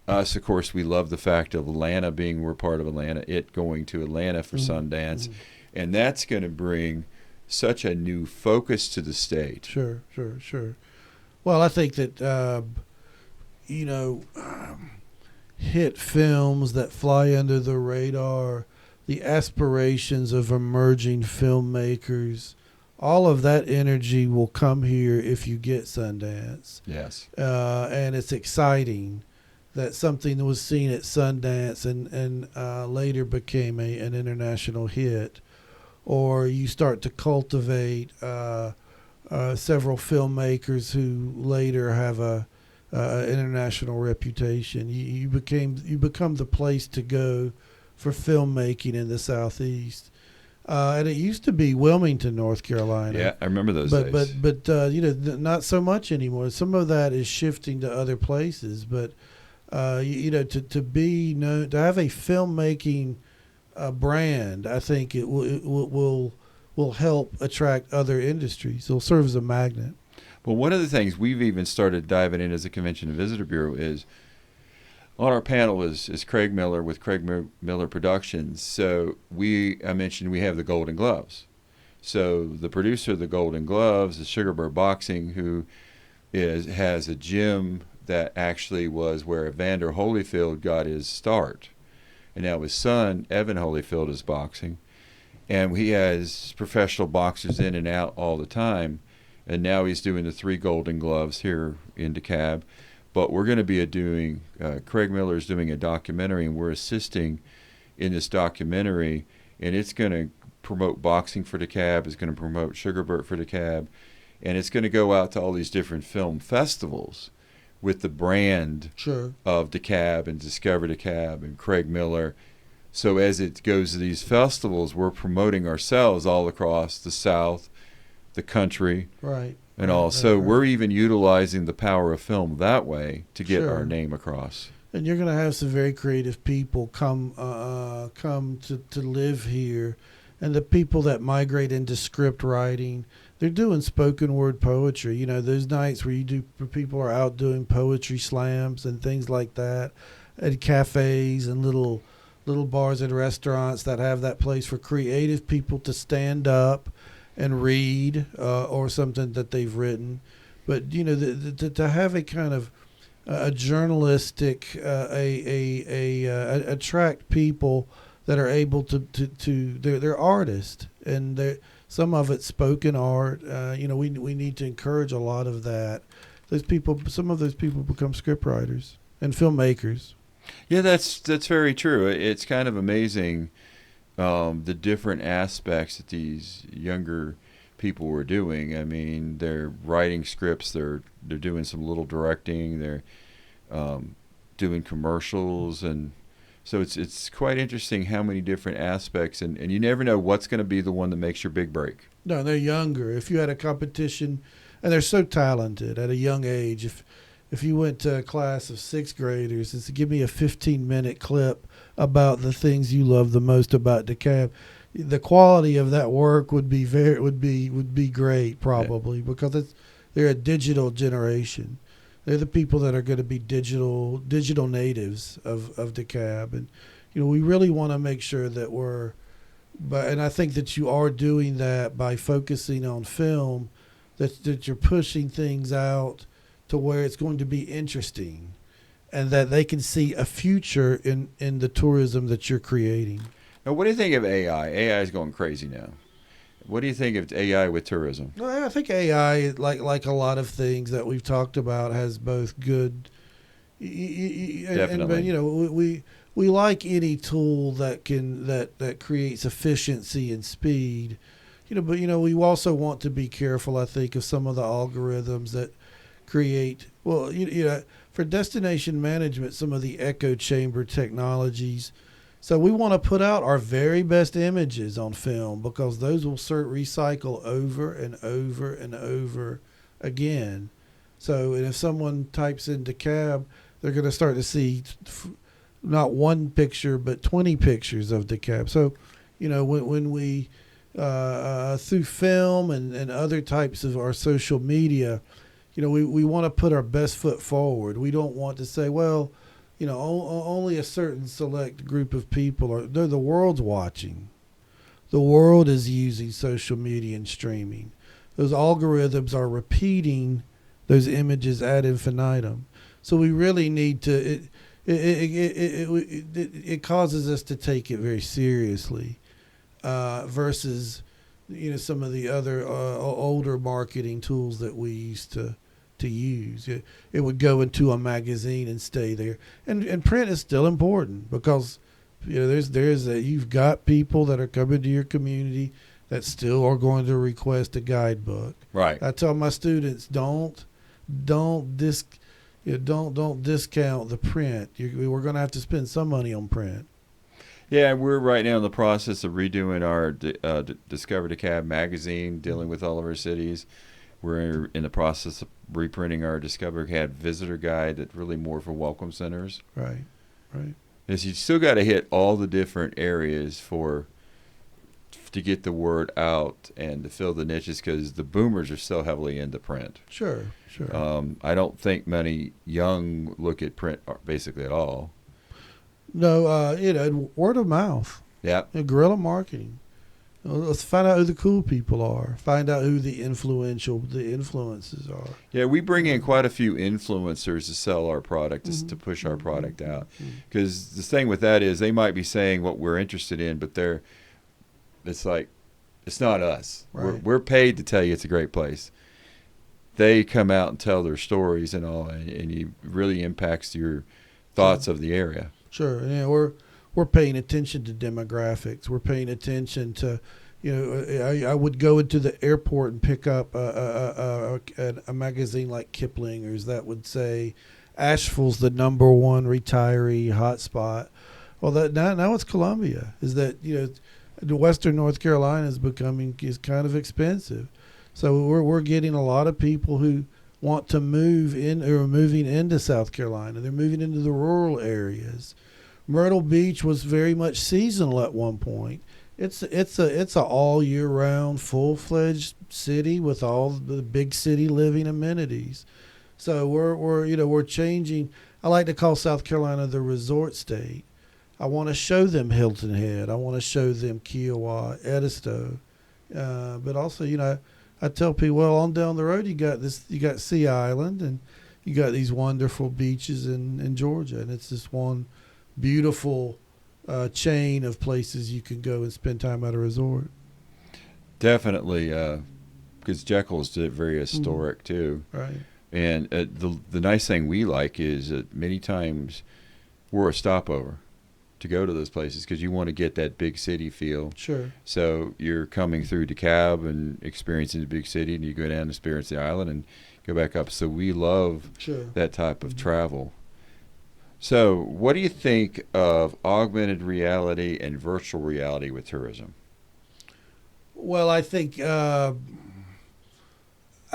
Us, of course, we love the fact of Atlanta being we're part of Atlanta, it going to Atlanta for Mhm. Sundance, Mhm. and that's going to bring such a new focus to the state. Sure, sure, sure. Well, I think that you know, hit films that fly under the radar, the aspirations of emerging filmmakers, all of that energy will come here if you get Sundance. Yes. And it's exciting that something that was seen at Sundance and later became an international hit, or you start to cultivate several filmmakers who later have a international reputation. You become the place to go for filmmaking in the Southeast. And it used to be Wilmington, North Carolina. Yeah, I remember those But days. not so much anymore. Some of that is shifting to other places. But to be known, to have a filmmaking brand, I think it will help attract other industries. It'll serve as a magnet. Well, one of the things we've even started diving in as a Convention and Visitor Bureau is on our panel is Craig Miller with Miller Productions. So I mentioned we have the Golden Gloves. So the producer of the Golden Gloves is Sugarbird Boxing, who has a gym that actually was where Evander Holyfield got his start. And now his son, Evan Holyfield, is boxing. And he has professional boxers in and out all the time. And now he's doing the 3 Golden Gloves here in DeKalb. But we're going to be Craig Miller is doing a documentary, and we're assisting in this documentary. And it's going to promote boxing for DeKalb. It's going to promote Sugarbird for DeKalb. And it's going to go out to all these different film festivals with the brand Sure. of DeKalb and Discover DeKalb and Craig Miller. So as it goes to these festivals, we're promoting ourselves all across the South, the country, Right. and Right, all. right, So right. we're even utilizing the power of film that way to get Sure. our name across. And you're going to have some very creative people come to live here, and the people that migrate into script writing, they're doing spoken word poetry. Those nights where people are out doing poetry slams and things like that, at cafes and little bars and restaurants that have that place for creative people to stand up and read or something that they've written. But to have a kind of a journalistic attract people that are able to they're artists, and some of it's spoken art. We need to encourage a lot of that. Some of those people become scriptwriters and filmmakers. Yeah, that's very true. It's kind of amazing the different aspects that these younger people were doing. I mean, they're writing scripts. They're doing some little directing. They're doing commercials, and so it's quite interesting how many different aspects. And you never know what's going to be the one that makes your big break. No, they're younger. If you had a competition, and they're so talented at a young age. If you went to a class of 6th graders and said, give me a 15-minute clip about the things you love the most about DeKalb, the quality of that work would be great, probably, because they're a digital generation. They're the people that are going to be digital natives of DeKalb, and we really want to make sure that and I think that you are doing that by focusing on film, that you're pushing things out to where it's going to be interesting, and that they can see a future in the tourism that you're creating. Now, what do you think of AI? AI is going crazy now. What do you think of AI with tourism? Well, I think AI, like a lot of things that we've talked about, has both good. Definitely. But we like any tool that creates efficiency and speed. But we also want to be careful, I think, of some of the algorithms that create. Well, for destination management, some of the echo chamber technologies. So we want to put out our very best images on film, because those will recycle over and over and over again. So, and if someone types into cab, they're going to start to see not one picture but 20 pictures of DeKalb. So, when we through film and other types of our social media, we want to put our best foot forward. We don't want to say, well, only a certain select group of people the world's watching. The world is using social media and streaming. Those algorithms are repeating those images ad infinitum. So we really need to. It causes us to take it very seriously, versus some of the other older marketing tools that we used to use. It would go into a magazine and stay there. And print is still important because you've got people that are coming to your community that still are going to request a guidebook. Right. I tell my students, don't discount the print. We're going to have to spend some money on print. Yeah, we're right now in the process of redoing our Discover DeKalb magazine, dealing with all of our cities. We're in the process of reprinting our Discover DeKalb visitor guide that's really more for welcome centers. Right. Because you still got to hit all the different areas to get the word out and to fill the niches, because the boomers are still heavily into print. Sure. I don't think many young look at print basically at all. No, word of mouth. Yeah. Guerrilla marketing. Let's find out who the cool people are. Find out who the influences are. Yeah, we bring in quite a few influencers to sell our product, to push our product out. Because the thing with that is they might be saying what we're interested in, but it's not us. Right. We're paid to tell you it's a great place. They come out and tell their stories and all, and it really impacts your thoughts of the area. Sure. Yeah, we're paying attention to demographics. We're paying attention to, I would go into the airport and pick up a magazine like Kiplinger's that would say Asheville's the #1 retiree hotspot. Well, now it's Columbia. Is that Western North Carolina is kind of expensive, so we're getting a lot of people who want to move in or are moving into South Carolina. They're moving into the rural areas. Myrtle Beach was very much seasonal at one point. It's a all year round, full-fledged city with all the big city living amenities. So we're changing. I like to call South Carolina the resort state. I want to show them Hilton Head. I want to show them Kiowa, Edisto. But also, I tell people, well, on down the road you got Sea Island, and you got these wonderful beaches in Georgia, and it's this one beautiful chain of places you can go and spend time at a resort. Definitely, because Jekyll's very historic too. Right. And the nice thing we like is that many times we're a stopover to go to those places because you want to get that big city feel. Sure. So you're coming through DeKalb and experiencing the big city, and you go down and experience the island and go back up. So we love that type of travel. So what do you think of augmented reality and virtual reality with tourism? Well, I think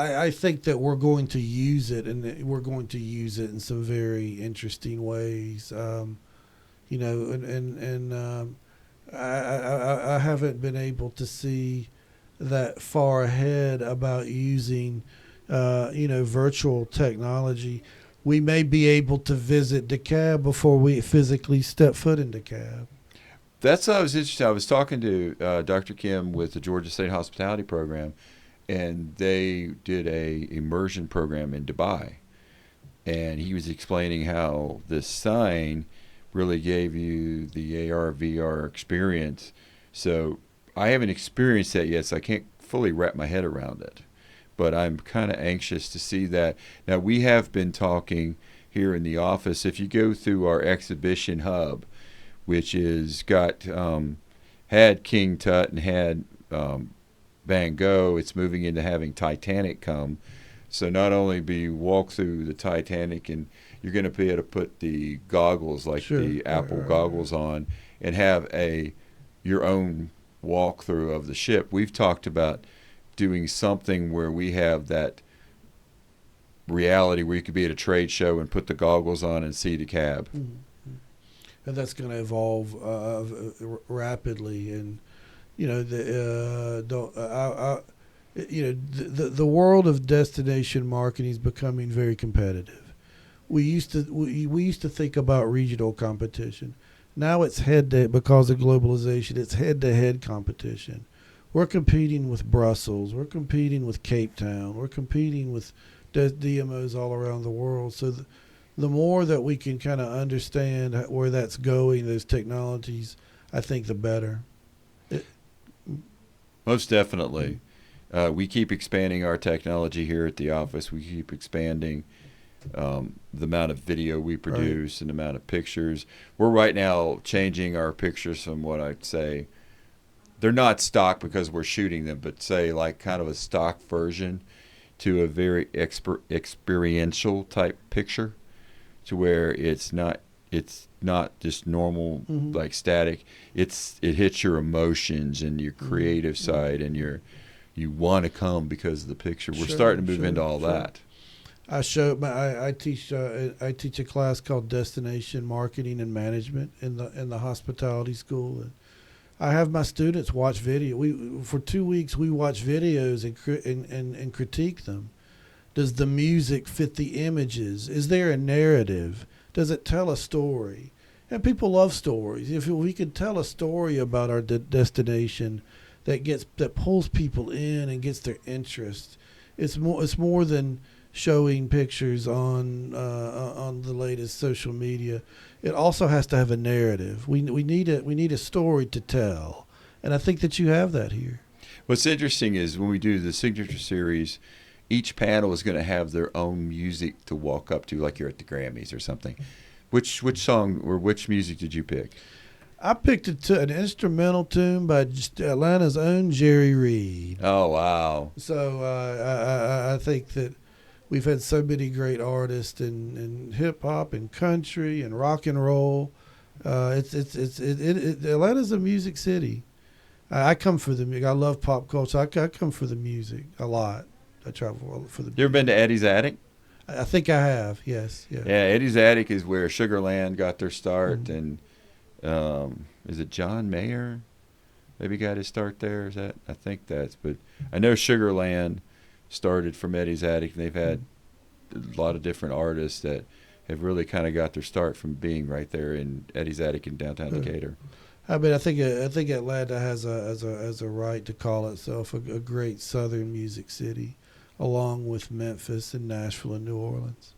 I think that we're going to use it, and we're going to use it in some very interesting ways. I haven't been able to see that far ahead about using, virtual technology. We may be able to visit DeKalb before we physically step foot in DeKalb. That's what I was interested. I was talking to Dr. Kim with the Georgia State Hospitality Program, and they did a immersion program in Dubai. And he was explaining how this sign really gave you the AR, VR experience. So I haven't experienced that yet, so I can't fully wrap my head around it. But I'm kind of anxious to see that. Now, we have been talking here in the office. If you go through our exhibition hub, which is had King Tut and had Van Gogh, it's moving into having Titanic come. So not only be walk through the Titanic, and you're going to be able to put the goggles like the Apple goggles on and have your own walkthrough of the ship. We've talked about doing something where we have that reality where you could be at a trade show and put the goggles on and see the cab. Mm-hmm. And that's going to evolve The world of destination marketing is becoming very competitive. We used to think about regional competition. Now it's head to, because of globalization, it's head to head competition. We're competing with Brussels. We're competing with Cape Town. We're competing with DMOs all around the world. So the more that we can kind of understand where that's going, those technologies, I think the better. It, Most definitely. We keep expanding our technology here at the office. We keep expanding the amount of video we produce and the amount of pictures. We're right now changing our pictures from what I'd say, they're not stock because we're shooting them, but say like kind of a stock version to a very experiential type picture, to where it's not just normal like static. It hits your emotions and your creative side, and you want to come because of the picture. We're starting to move into all that. I teach a class called Destination Marketing and Management in the hospitality school, and I have my students watch video. For 2 weeks we watch videos and critique them. Does the music fit the images? Is there a narrative? Does it tell a story? And people love stories. If we could tell a story about our destination that pulls people in and gets their interest, it's more than showing pictures on the latest social media. It also has to have a narrative. We need a story to tell, and I think that you have that here. What's interesting is when we do the signature series, each panel is going to have their own music to walk up to, like you're at the Grammys or something. Which song or which music did you pick? I picked an instrumental tune by Atlanta's own Jerry Reed. Oh, wow. So I think that we've had so many great artists in hip hop and country and rock and roll. Atlanta's a music city. I come for the music. I love pop culture. I come for the music a lot. I travel for the. You ever been to Eddie's Attic? I think I have. Yes. Yeah. Yeah, Eddie's Attic is where Sugarland got their start, and is it John Mayer? Maybe got his start there. Is that? I think that's. But I know Sugarland started from Eddie's Attic, and they've had a lot of different artists that have really kind of got their start from being right there in Eddie's Attic in downtown Decatur. I mean, I think Atlanta has a right to call itself a great Southern music city, along with Memphis and Nashville and New Orleans.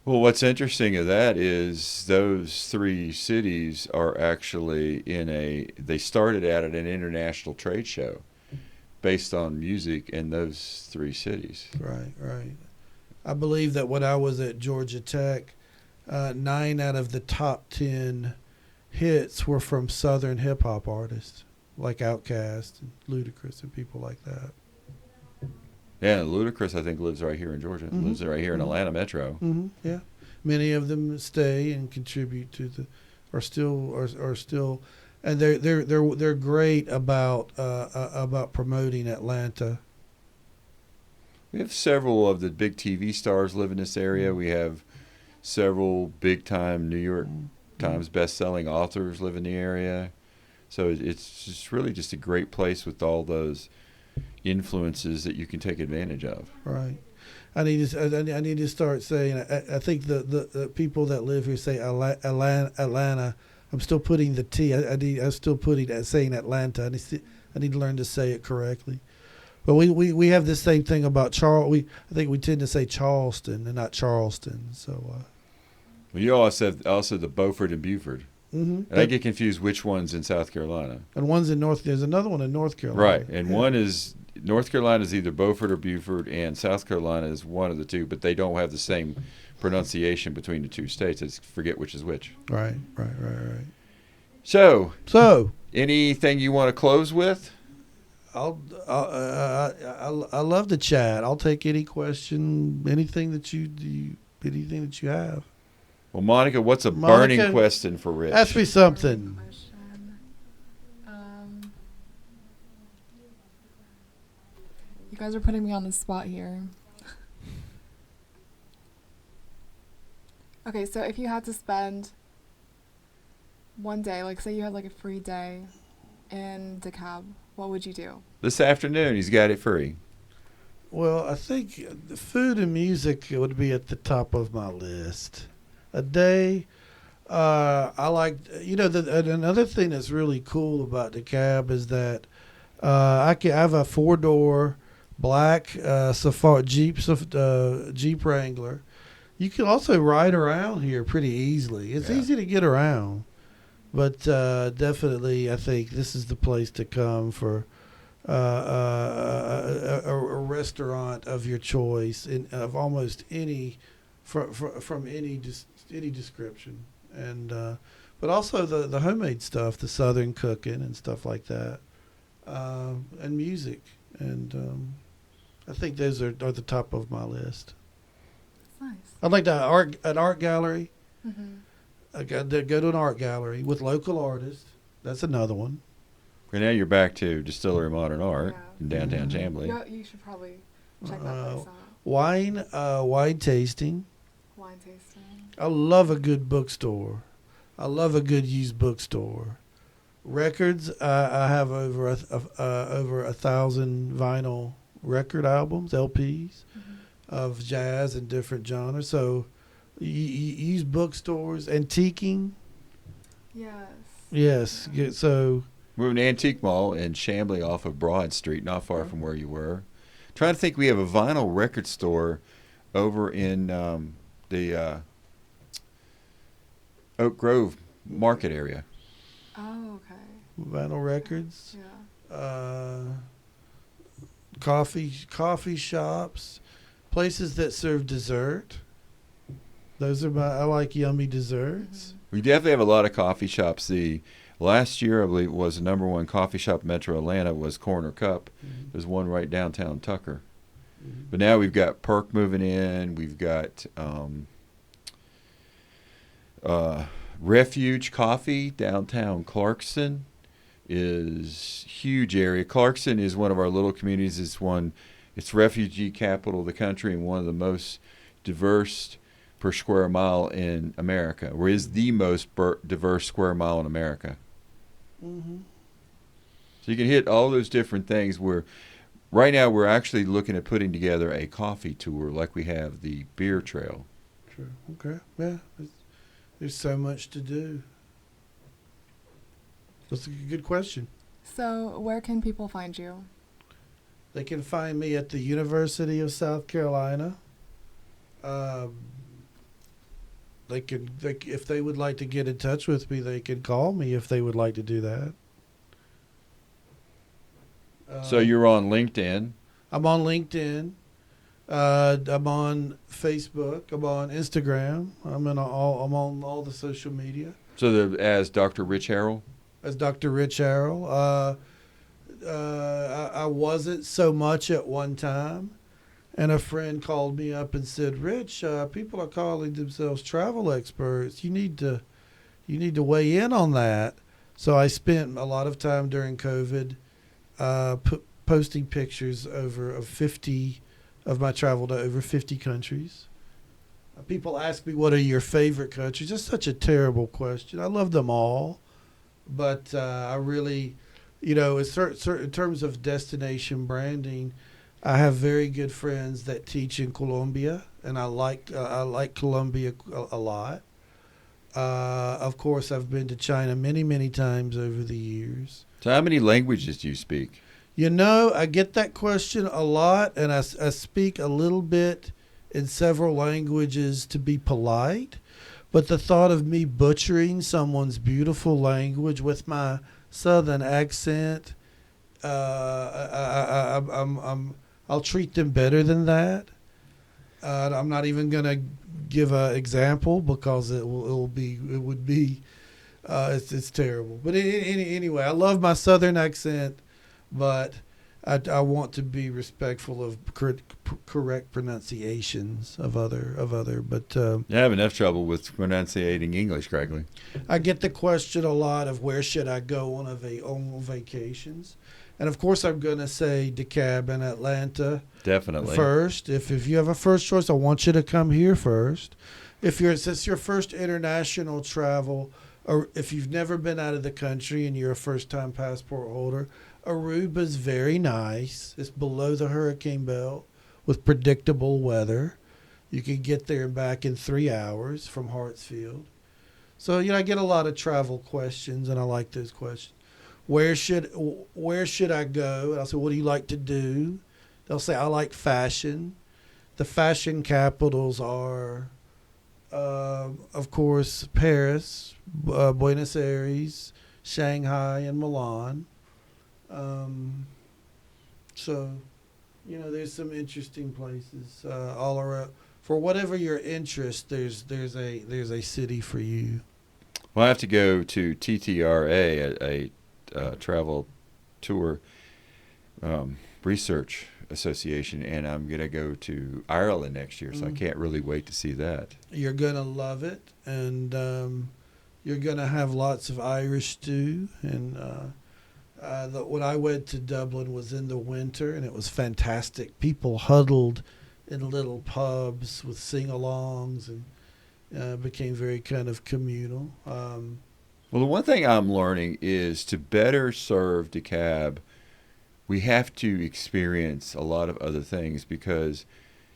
Well, what's interesting of that is those three cities are actually they started at an international trade show based on music in those three cities. Right. I believe that when I was at Georgia Tech, 9 out of the top 10 hits were from Southern hip hop artists like Outkast and Ludacris and people like that. Yeah, Ludacris I think lives right here in Georgia. Lives right here in Atlanta Metro. Yeah, many of them stay and contribute to are still, and they're great about promoting Atlanta. We have several of the big TV stars live in this area. We have several big time New York Times best-selling authors live in the area. So it's just really just a great place with all those influences that you can take advantage of. Right. I need to start saying. I think the people that live here say Atlanta. I'm still putting the T. I'm still saying Atlanta. I need to learn to say it correctly. But we have this same thing about I think we tend to say Charleston and not Charleston. So. Well, you also have the Beaufort and Buford. And I get confused which one's in South Carolina. And one's in There's another one in North Carolina. Right, and one is North Carolina is either Beaufort or Buford, and South Carolina is one of the two, but they don't have the same pronunciation between the two states. I forget which is which. Right. So anything you want to close with? I love the chat. I'll take any question, anything that you have. Well, Monica, what's a burning question for Rich? Ask me something. You guys are putting me on the spot here. Okay, so if you had to spend one day, like say you had like a free day in DeKalb, what would you do? This afternoon, he's got it free. Well, I think the food and music would be at the top of my list. A day, I like, another thing that's really cool about the cab is that I have a 4-door black Safari Jeep Wrangler. You can also ride around here pretty easily. It's easy to get around, but definitely I think this is the place to come for a restaurant of your choice of almost any from any description, and but also the homemade stuff, the Southern cooking and stuff like that, and music, and I think those are the top of my list. That's nice. I'd like an art gallery. Mm-hmm. I got to go to an art gallery with local artists. That's another one. And now you're back to Distillery Modern Art in downtown Mhm. Chamblee. You should probably check that place out. Wine tasting. Wine tasting. I love a good bookstore. I love a good used bookstore. Records. I have over 1,000 vinyl record albums, LPs, of jazz and different genres. So, used bookstores, antiquing. Yes. Yes. So. We're in an antique mall in Chamblee off of Broad Street, not far from where you were. Trying to think, we have a vinyl record store over in the Oak Grove market area. Oh, okay. Vinyl records. Yeah. Coffee shops, places that serve dessert. Those are I like yummy desserts. We definitely have a lot of coffee shops. The last year, I believe, was the number one coffee shop in Metro Atlanta was Corner Cup. Mm-hmm. There's one right downtown Tucker. Mm-hmm. But now we've got Perk moving in. We've got Refuge Coffee downtown Clarkson is huge area. Clarkson is one of our little communities. It's refugee capital of the country and one of the most diverse per square mile in America, or is the most diverse square mile in America. Mm-hmm. So you can hit all those different things. Right now we're actually looking at putting together a coffee tour like we have the beer trail. Sure. Okay. Yeah. There's so much to do. That's a good question. So, where can people find you? They can find me at the University of South Carolina. If they would like to get in touch with me, they can call me if they would like to do that. So you're on LinkedIn. I'm on LinkedIn. I'm on Facebook. I'm on Instagram. I'm on all the social media. So as Dr. Rich Harrill. As Dr. Rich Harrill. I wasn't so much at one time. And a friend called me up and said, "Rich, people are calling themselves travel experts. You need to weigh in on that." So I spent a lot of time during COVID posting pictures of my travel to over 50 countries. People ask me, "What are your favorite countries?" That's such a terrible question. I love them all, but I really, in terms of destination branding, I have very good friends that teach in Colombia, and I like Colombia a lot. Of course, I've been to China many, many times over the years. So how many languages do you speak? I get that question a lot, and I speak a little bit in several languages to be polite. But the thought of me butchering someone's beautiful language with my Southern accent, I'll treat them better than that. I'm not even gonna give an example because it's terrible. But anyway, I love my Southern accent, but I want to be respectful of correct pronunciations of other. But You have enough trouble with pronunciating English correctly. I get the question a lot of where should I go on vacations. And, of course, I'm going to say DeKalb and Atlanta Definitely. first. If you have a first choice, I want you to come here first. if it's your first international travel, or if you've never been out of the country and you're a first-time passport holder, Aruba's very nice. It's below the hurricane belt with predictable weather. You can get there and back in 3 hours from Hartsfield. So, I get a lot of travel questions, and I like those questions. Where should I go? And I'll say, what do you like to do? They'll say, I like fashion. The fashion capitals are, of course, Paris, Buenos Aires, Shanghai, and Milan. So, there's some interesting places all around. For whatever your interest, there's a city for you. Well, I have to go to TTRA, a travel tour research association, and I'm going to go to Ireland next year, so I can't really wait to see that. You're going to love it, and you're going to have lots of Irish stew. And when I went to Dublin was in the winter, and it was fantastic. People huddled in little pubs with sing-alongs, and became very kind of communal. Well, the one thing I'm learning is to better serve DeKalb, we have to experience a lot of other things, because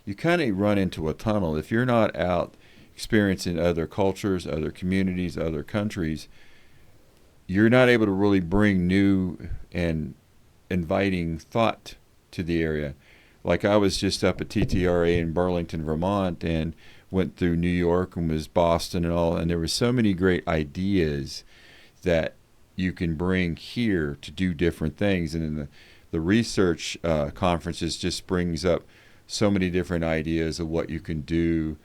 you kind of run into a tunnel. If you're not out experiencing other cultures, other communities, other countries, you're not able to really bring new and inviting thought to the area. Like I was just up at TTRA in Burlington, Vermont, and went through New York and was Boston and all, and there were so many great ideas that you can bring here to do different things. And in the research conferences just brings up so many different ideas of what you can do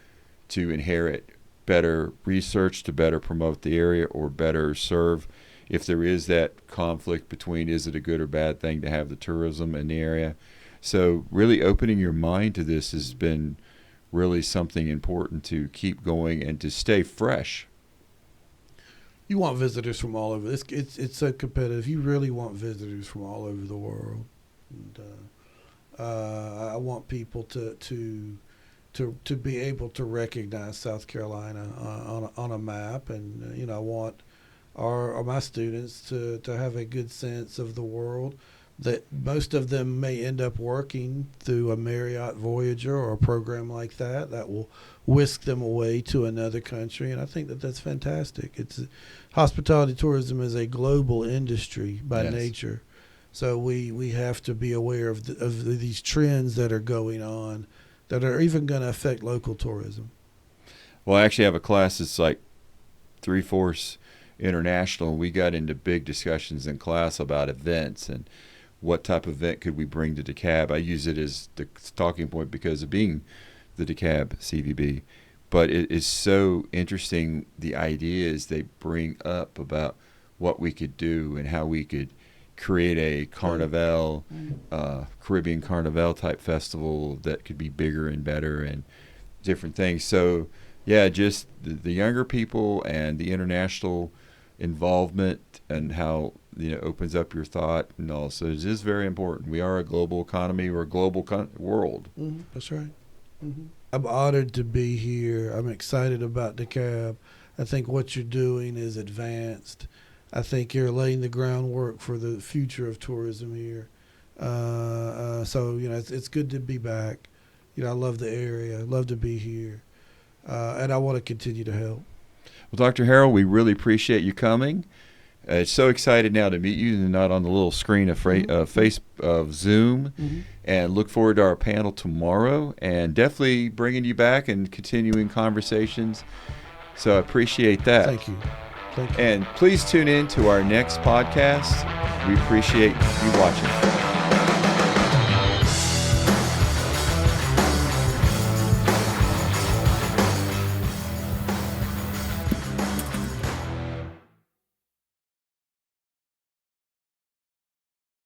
to inherit better research, to better promote the area, or better serve if there is that conflict between is it a good or bad thing to have the tourism in the area. So really opening your mind to this has been really something important to keep going and to stay fresh. You want visitors from all over. It's so competitive. You really want visitors from all over the world. And I want people to be able to recognize South Carolina on a map, and I want my students to have a good sense of the world. That most of them may end up working through a Marriott Voyager or a program like that will whisk them away to another country, and I think that's fantastic. Hospitality tourism is a global industry by nature, so we have to be aware of these trends that are going on that are even going to affect local tourism. Well, I actually have a class that's like 3/4 international. We got into big discussions in class about events and what type of event could we bring to DeKalb. I use it as the talking point because of being the DeKalb CVB. But it is so interesting, the ideas they bring up about what we could do and how we could create a Carnival, Caribbean Carnival type festival that could be bigger and better and different things. So, yeah, just the younger people and the international involvement and how opens up your thought, and also it is very important. We are a global economy. We're a global world. Mm-hmm. That's right. Mm-hmm. I'm honored to be here. I'm excited about DeKalb. I think what you're doing is advanced. I think you're laying the groundwork for the future of tourism here. So it's good to be back. I love the area. I love to be here, and I want to continue to help. Well, Dr. Harrill, we really appreciate you coming. It's so excited now to meet you and not on the little screen of Zoom. Mm-hmm. And look forward to our panel tomorrow, and definitely bringing you back and continuing conversations. So I appreciate that. Thank you. And please tune in to our next podcast. We appreciate you watching.